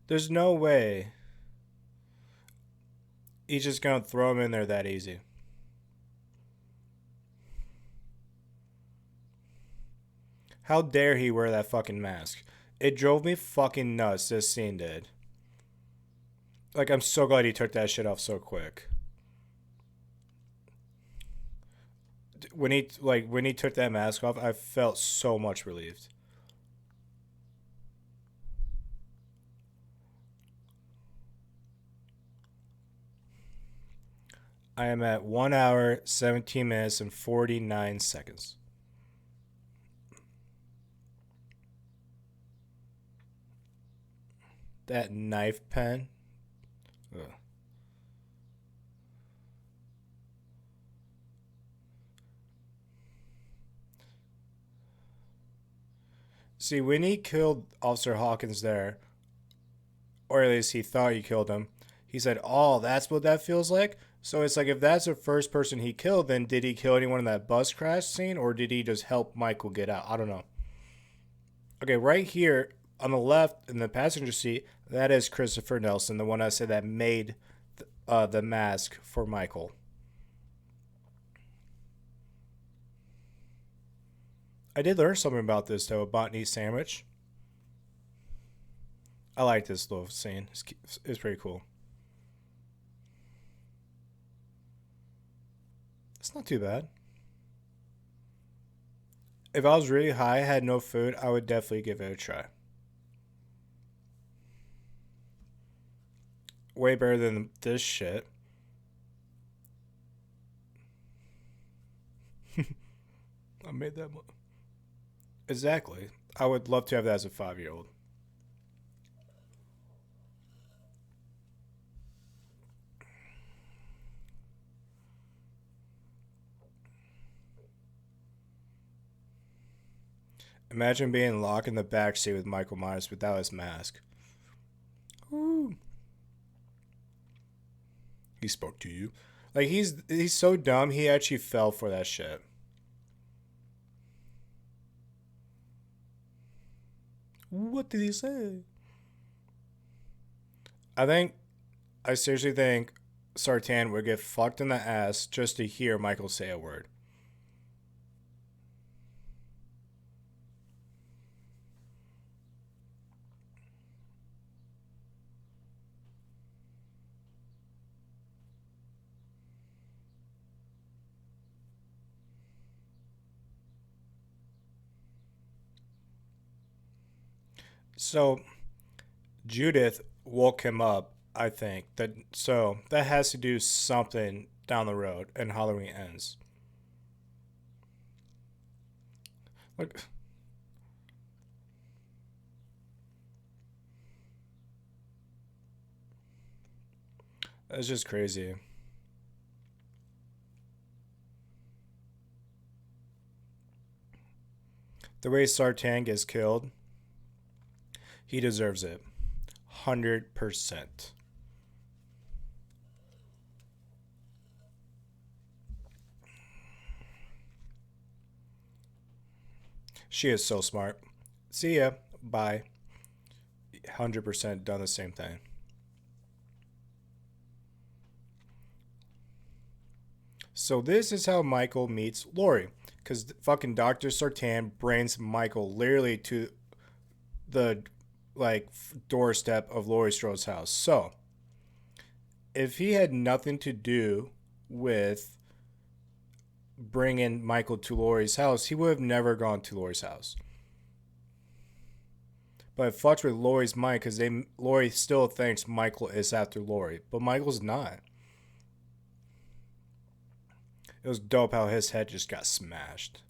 Speaker 1: There's no way he's just gonna throw him in there that easy. How dare he wear that fucking mask? It drove me fucking nuts, this scene did. Like, I'm so glad he took that shit off so quick. When he took that mask off, I felt so much relieved. I am at 1 hour, 17 minutes, and 49 seconds. That knife pen. Ugh. See, when he killed Officer Hawkins there, or at least he thought he killed him, he said, "Oh, that's what that feels like." So it's like if that's the first person he killed, then did he kill anyone in that bus crash scene, or did he just help Michael get out? I don't know. Okay, right here on the left in the passenger seat, that is Christopher Nelson, the one I said that made the mask for Michael. I did learn something about this though, a botany sandwich. I like this little scene. It's pretty cool. It's not too bad. If I was really high, had no food, I would definitely give it a try. Way better than this shit. I made that. Exactly. I would love to have that as a 5-year old. Imagine being locked in the backseat with Michael Myers without his mask. Ooh. He spoke to you. Like he's so dumb. He actually fell for that shit. What did he say? I think I seriously think Sartan would get fucked in the ass just to hear Michael say a word. So Judith woke him up. I think that has to do something down the road, and Halloween ends. Look, that's just crazy. The way Sartan gets killed, he deserves it. 100%. She is so smart. See ya. Bye. 100% done the same thing. So this is how Michael meets Laurie. Because fucking Dr. Sartan brings Michael literally to the doorstep of Laurie Strode's house. So if he had nothing to do with bringing Michael to Laurie's house, he would have never gone to Laurie's house. But it fucks with Laurie's mind because Laurie still thinks Michael is after Laurie, but Michael's not. It was dope how his head just got smashed.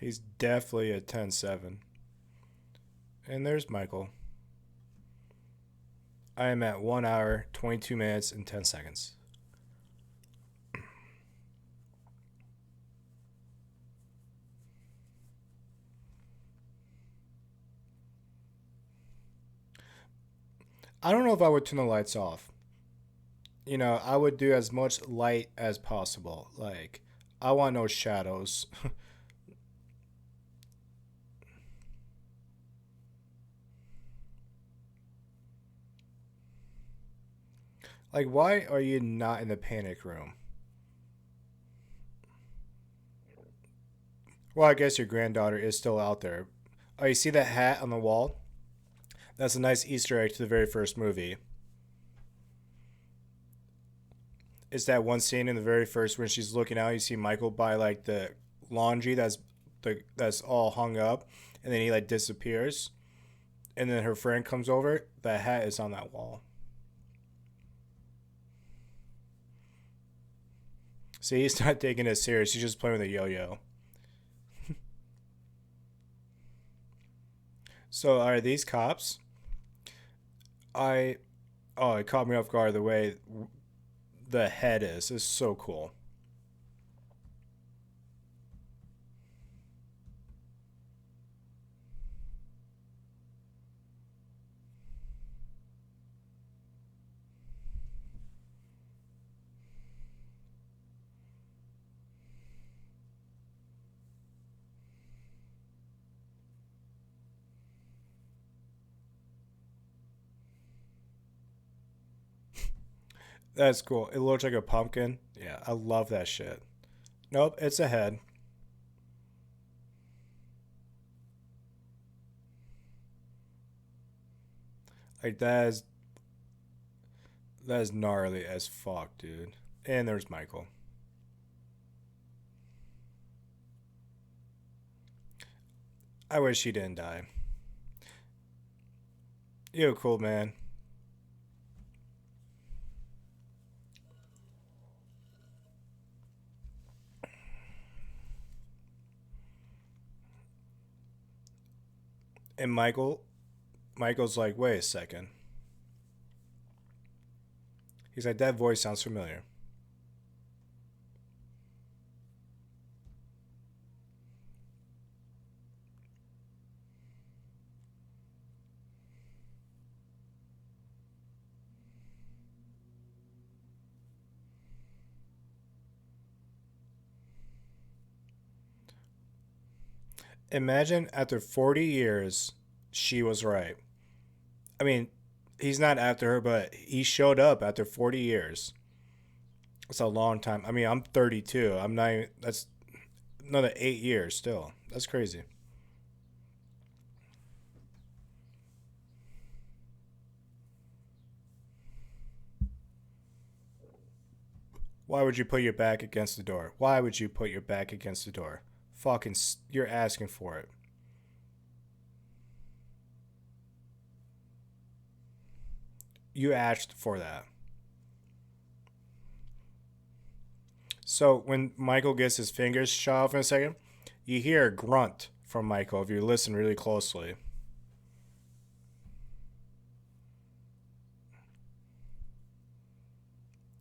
Speaker 1: He's definitely a 10-7. And there's Michael. I am at 1 hour, 22 minutes, and 10 seconds. I don't know if I would turn the lights off. I would do as much light as possible. Like, I want no shadows. Like, why are you not in the panic room? Well, I guess your granddaughter is still out there. Oh, you see that hat on the wall? That's a nice Easter egg to the very first movie. It's that one scene in the very first when she's looking out. You see Michael by like the laundry that's all hung up, and then he like disappears, and then her friend comes over. The hat is on that wall. See, he's not taking it serious. He's just playing with a yo-yo. So are these cops? I oh, it caught me off guard the way the head is. It's so cool. That's cool. It looks like a pumpkin. Yeah, I love that shit. Nope, it's a head. Like that is gnarly as fuck, dude. And there's Michael. I wish he didn't die. You're cool, man. And Michael's like, wait a second. He's like, that voice sounds familiar. Imagine after 40 years, she was right. I mean, he's not after her, but he showed up after 40 years. It's a long time. I mean, I'm 32. I'm not even, that's another 8 years still. That's crazy. Why would you put your back against the door? Why would you put your back against the door? Fucking, you're asking for it. You asked for that. So when Michael gets his fingers shot off in a second, you hear a grunt from Michael if you listen really closely.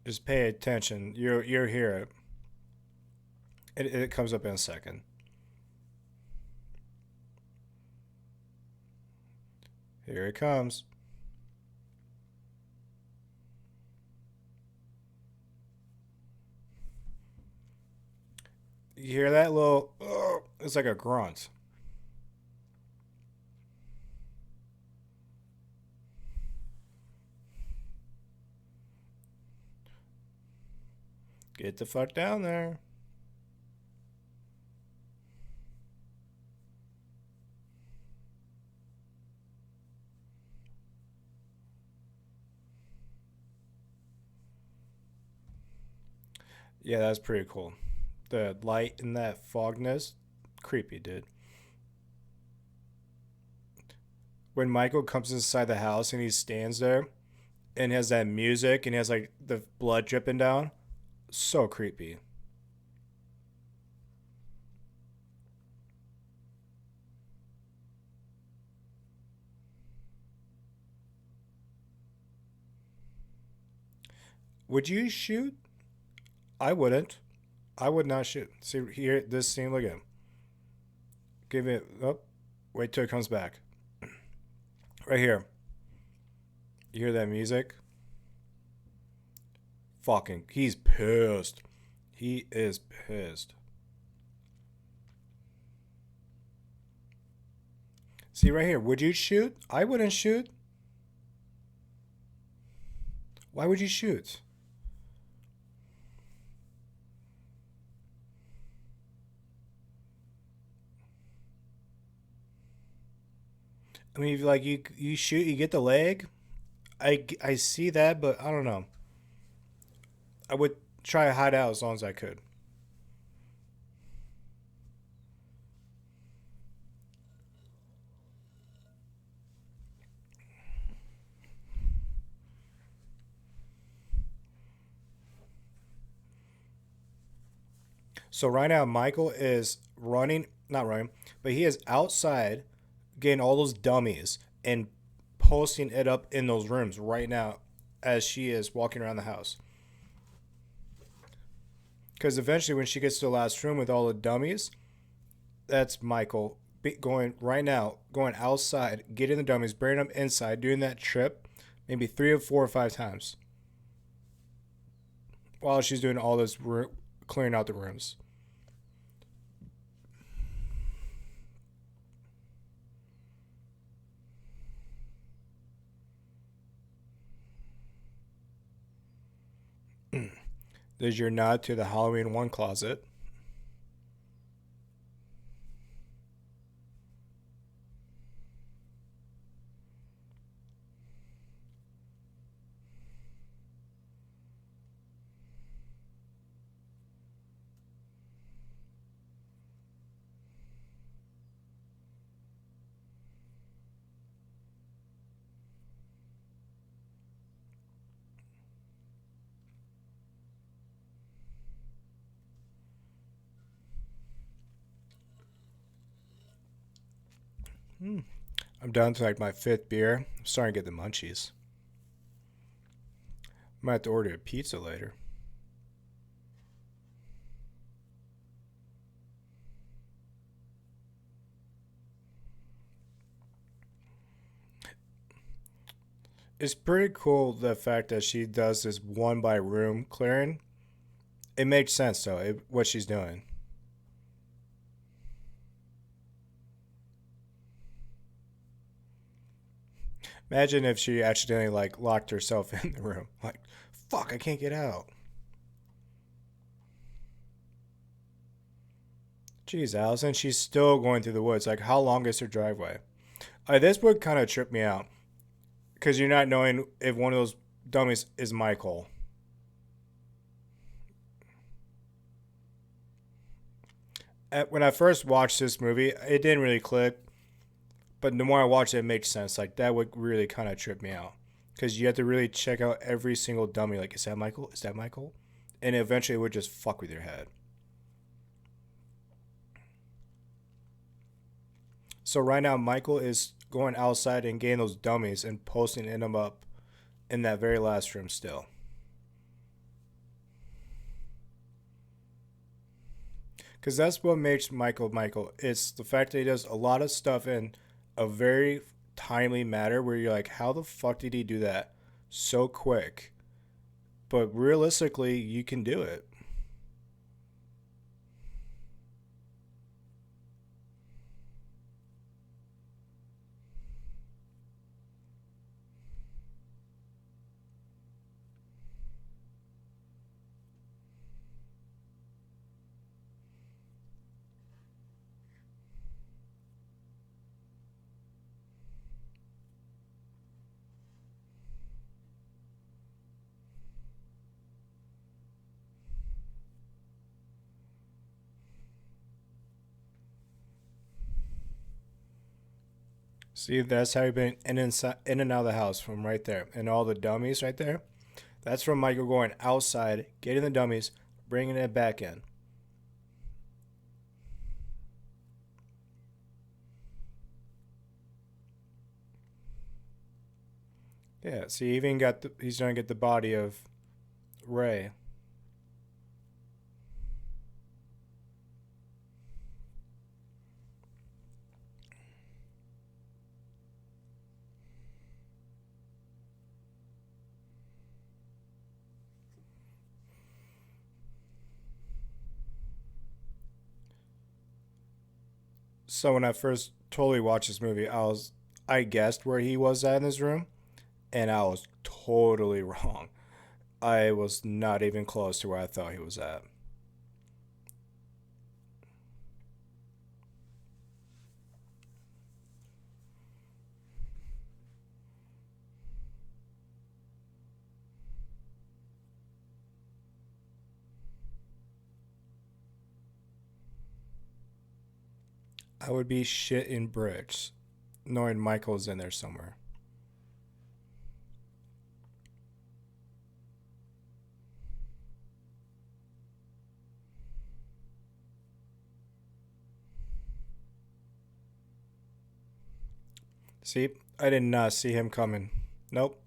Speaker 1: Just pay attention. You hear it. It comes up in a second. Here it comes. You hear that little? It's like a grunt. Get the fuck down there. Yeah, that's pretty cool. The light in that fogness, creepy, dude. When Michael comes inside the house and he stands there and has that music and he has like the blood dripping down, so creepy. Would you shoot? I wouldn't. I would not shoot. See here, this scene. Look at him. Give it up. Oh, wait till it comes back. Right here. You hear that music? Fucking, he's pissed. He is pissed. See right here. Would you shoot? I wouldn't shoot. Why would you shoot? I mean, like you shoot, you get the leg. I see that, but I don't know. I would try to hide out as long as I could. So right now, Michael is running, not running, but he is outside getting all those dummies and posting it up in those rooms right now as she is walking around the house. Because eventually, when she gets to the last room with all the dummies, that's Michael going right now, going outside, getting the dummies, bringing them inside, doing that trip maybe 3 or 4 or 5 times while she's doing all this, clearing out the rooms. There's your nod to the Halloween 1 closet. I'm down to like my fifth beer. I'm starting to get the munchies. Might have to order a pizza later. It's pretty cool the fact that she does this one by room clearing. It makes sense though, what she's doing. Imagine if she accidentally like locked herself in the room. Like, fuck, I can't get out. Jeez, Allison, she's still going through the woods. Like, how long is her driveway? This would kind of trip me out because you're not knowing if one of those dummies is Michael. When I first watched this movie, it didn't really click, but the more I watched it, it makes sense. Like, that would really kind of trip me out because you have to really check out every single dummy. Like, is that Michael? Is that Michael? And eventually it would just fuck with your head. So right now, Michael is going outside and getting those dummies and posting them up in that very last room still. Because that's what makes Michael Michael. It's the fact that he does a lot of stuff in a very timely manner where you're like, how the fuck did he do that so quick? But realistically, you can do it. See, that's how you've been in and out of the house from right there. And all the dummies right there. That's from Michael going outside, getting the dummies, bringing it back in. Yeah, see, he even got he's gonna get the body of Ray. So when I first totally watched this movie, I guessed where he was at in his room, and I was totally wrong. I was not even close to where I thought he was at. I would be shit in bricks, knowing Michael's in there somewhere. See, I did not see him coming. Nope.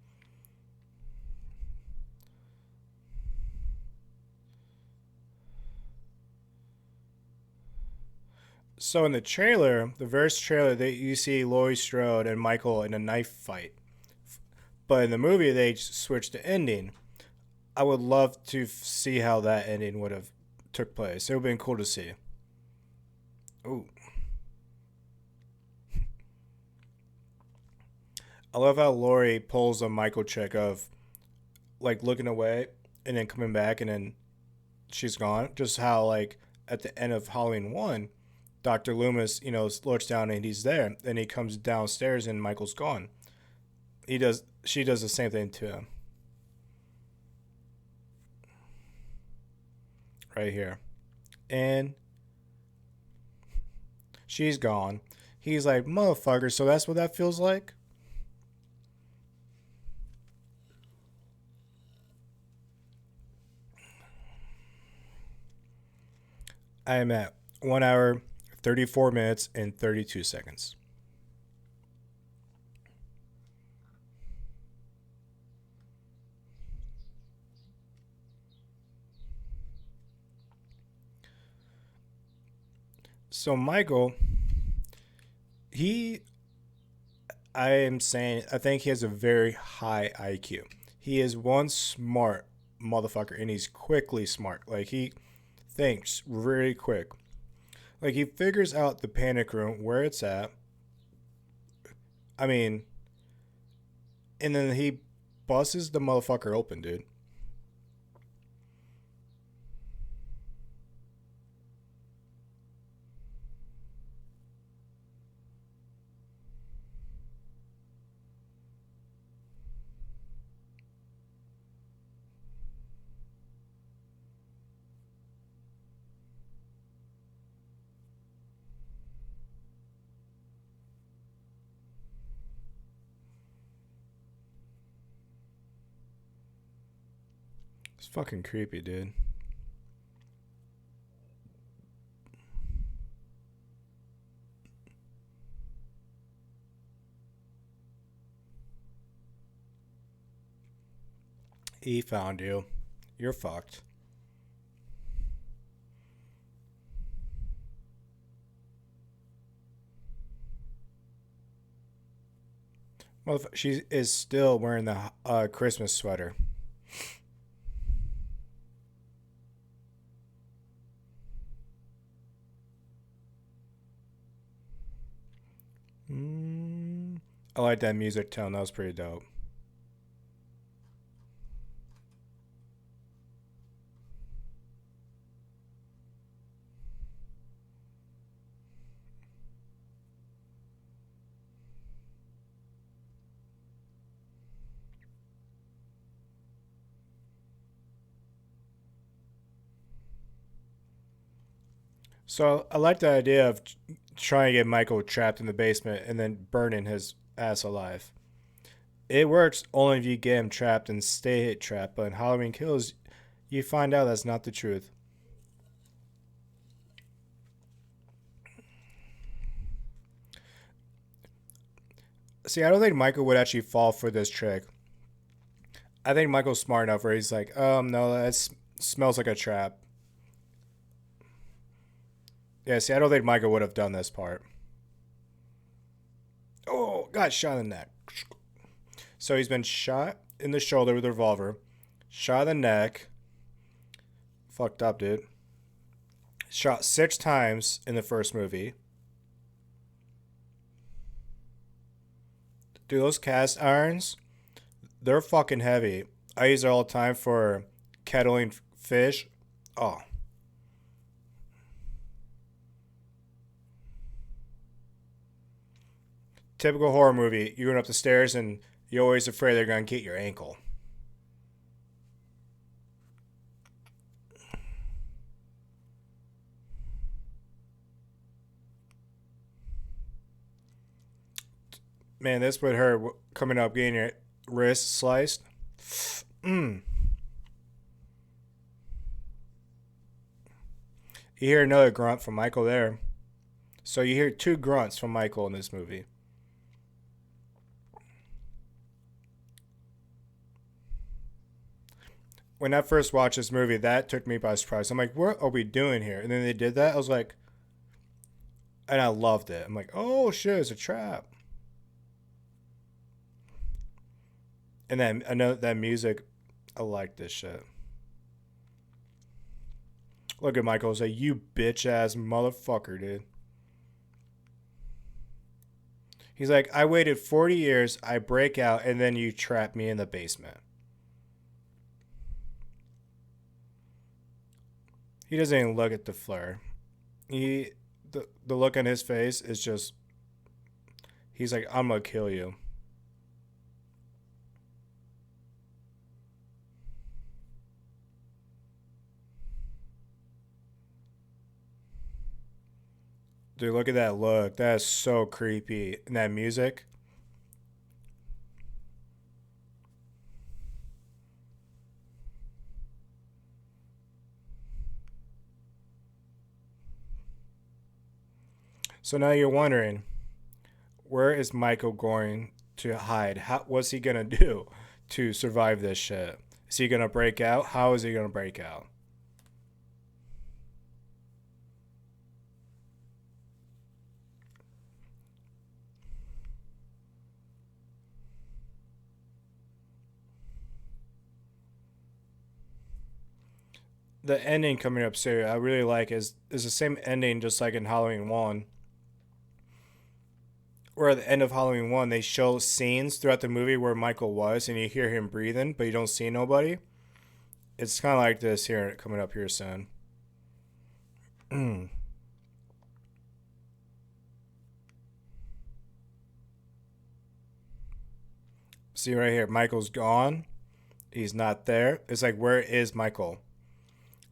Speaker 1: So in the trailer, the first trailer, that you see Laurie Strode and Michael in a knife fight. But in the movie, they switched the ending. I would love to see how that ending would have took place. It would have been cool to see. Ooh, I love how Laurie pulls a Michael trick of like looking away and then coming back and then she's gone. Just how like at the end of Halloween 1, Dr. Loomis, looks down and he's there. Then he comes downstairs and Michael's gone. She does the same thing to him right here. And she's gone. He's like, motherfucker, so that's what that feels like? I am at 1 hour, 34 minutes, and 32 seconds. So Michael, he, I am saying, I think he has a very high IQ. He is one smart motherfucker, and he's quickly smart. Like he thinks really quick. Like he figures out the panic room where it's at. I mean, and then he busts the motherfucker open, dude. It's fucking creepy, dude. He found you. You're fucked. She is still wearing the Christmas sweater. Mm, I like that music tone. That was pretty dope. So I like the idea of trying to get Michael trapped in the basement and then burning his ass alive. It works only if you get him trapped and stay trapped, but in Halloween Kills, you find out that's not the truth. See, I don't think Michael would actually fall for this trick. I think Michael's smart enough where he's like, no, that smells like a trap. Yeah, see, I don't think Michael would have done this part. Oh, got shot in the neck. So he's been shot in the shoulder with a revolver, shot in the neck. Fucked up, dude. Shot 6 times in the first movie. Dude, those cast irons, they're fucking heavy. I use it all the time for kettling fish. Oh, typical horror movie. You're going up the stairs and you're always afraid they're going to get your ankle. Man, this with her coming up getting your wrist sliced. Mm. You hear another grunt from Michael there. So you hear 2 grunts from Michael in this movie. When I first watched this movie, that took me by surprise. I'm like, what are we doing here? And then they did that. I was like, and I loved it. I'm like, oh shit, it's a trap. And then I know that music, I like this shit. Look at Michael say, you bitch ass motherfucker, dude. He's like, I waited 40 years, I break out, and then you trap me in the basement. He doesn't even look at the flare. The look on his face is just, he's like, I'm gonna kill you. Dude, look at that look. That is so creepy. And that music. So now you're wondering, where is Michael going to hide? What's he gonna do to survive this shit? Is he gonna break out? How is he gonna break out? The ending coming up soon, I really like is the same ending just like in Halloween 1. Where at the end of Halloween 1, they show scenes throughout the movie where Michael was, and you hear him breathing, but you don't see nobody. It's kind of like this here, coming up here soon. See right here, Michael's gone. He's not there. It's like, where is Michael?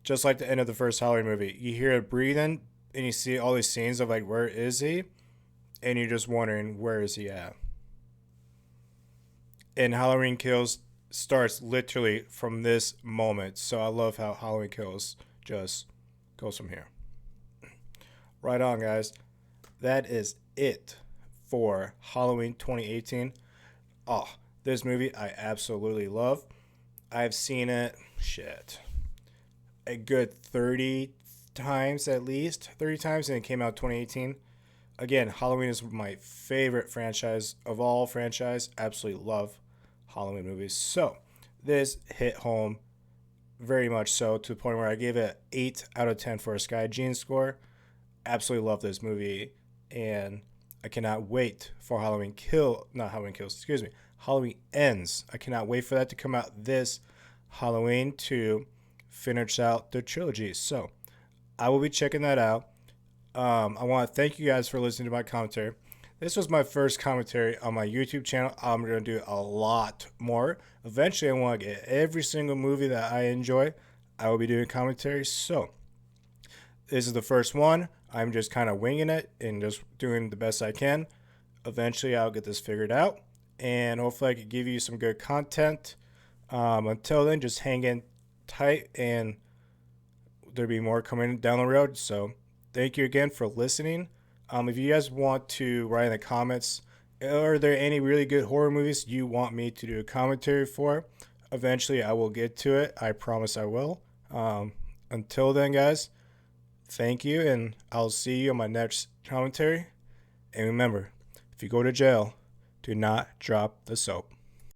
Speaker 1: Just like the end of the first Halloween movie. You hear it breathing, and you see all these scenes of like, where is he? And you're just wondering, where is he at? And Halloween Kills starts literally from this moment. So I love how Halloween Kills just goes from here. Right on, guys. That is it for Halloween 2018. Oh, this movie I absolutely love. I've seen it, a good 30 times at least. 30 times, and it came out 2018. Again, Halloween is my favorite franchise of all franchise. Absolutely love Halloween movies. So this hit home very much so, to the point where I gave it 8 out of 10 for a Sky Gene score. Absolutely love this movie, and I cannot wait for Halloween Ends. I cannot wait for that to come out this Halloween to finish out the trilogy. So I will be checking that out. I want to thank you guys for listening to my commentary. This was my first commentary on my YouTube channel. I'm going to do a lot more. Eventually, I want to get every single movie that I enjoy. I will be doing commentary. So this is the first one. I'm just kind of winging it and just doing the best I can. Eventually, I'll get this figured out, and hopefully I can give you some good content. Until then, just hang in tight, and there'll be more coming down the road. So thank you again for listening. If you guys want to write in the comments, are there any really good horror movies you want me to do a commentary for? Eventually, I will get to it. I promise I will. Until then, guys, thank you, and I'll see you on my next commentary. And remember, if you go to jail, do not drop the soap.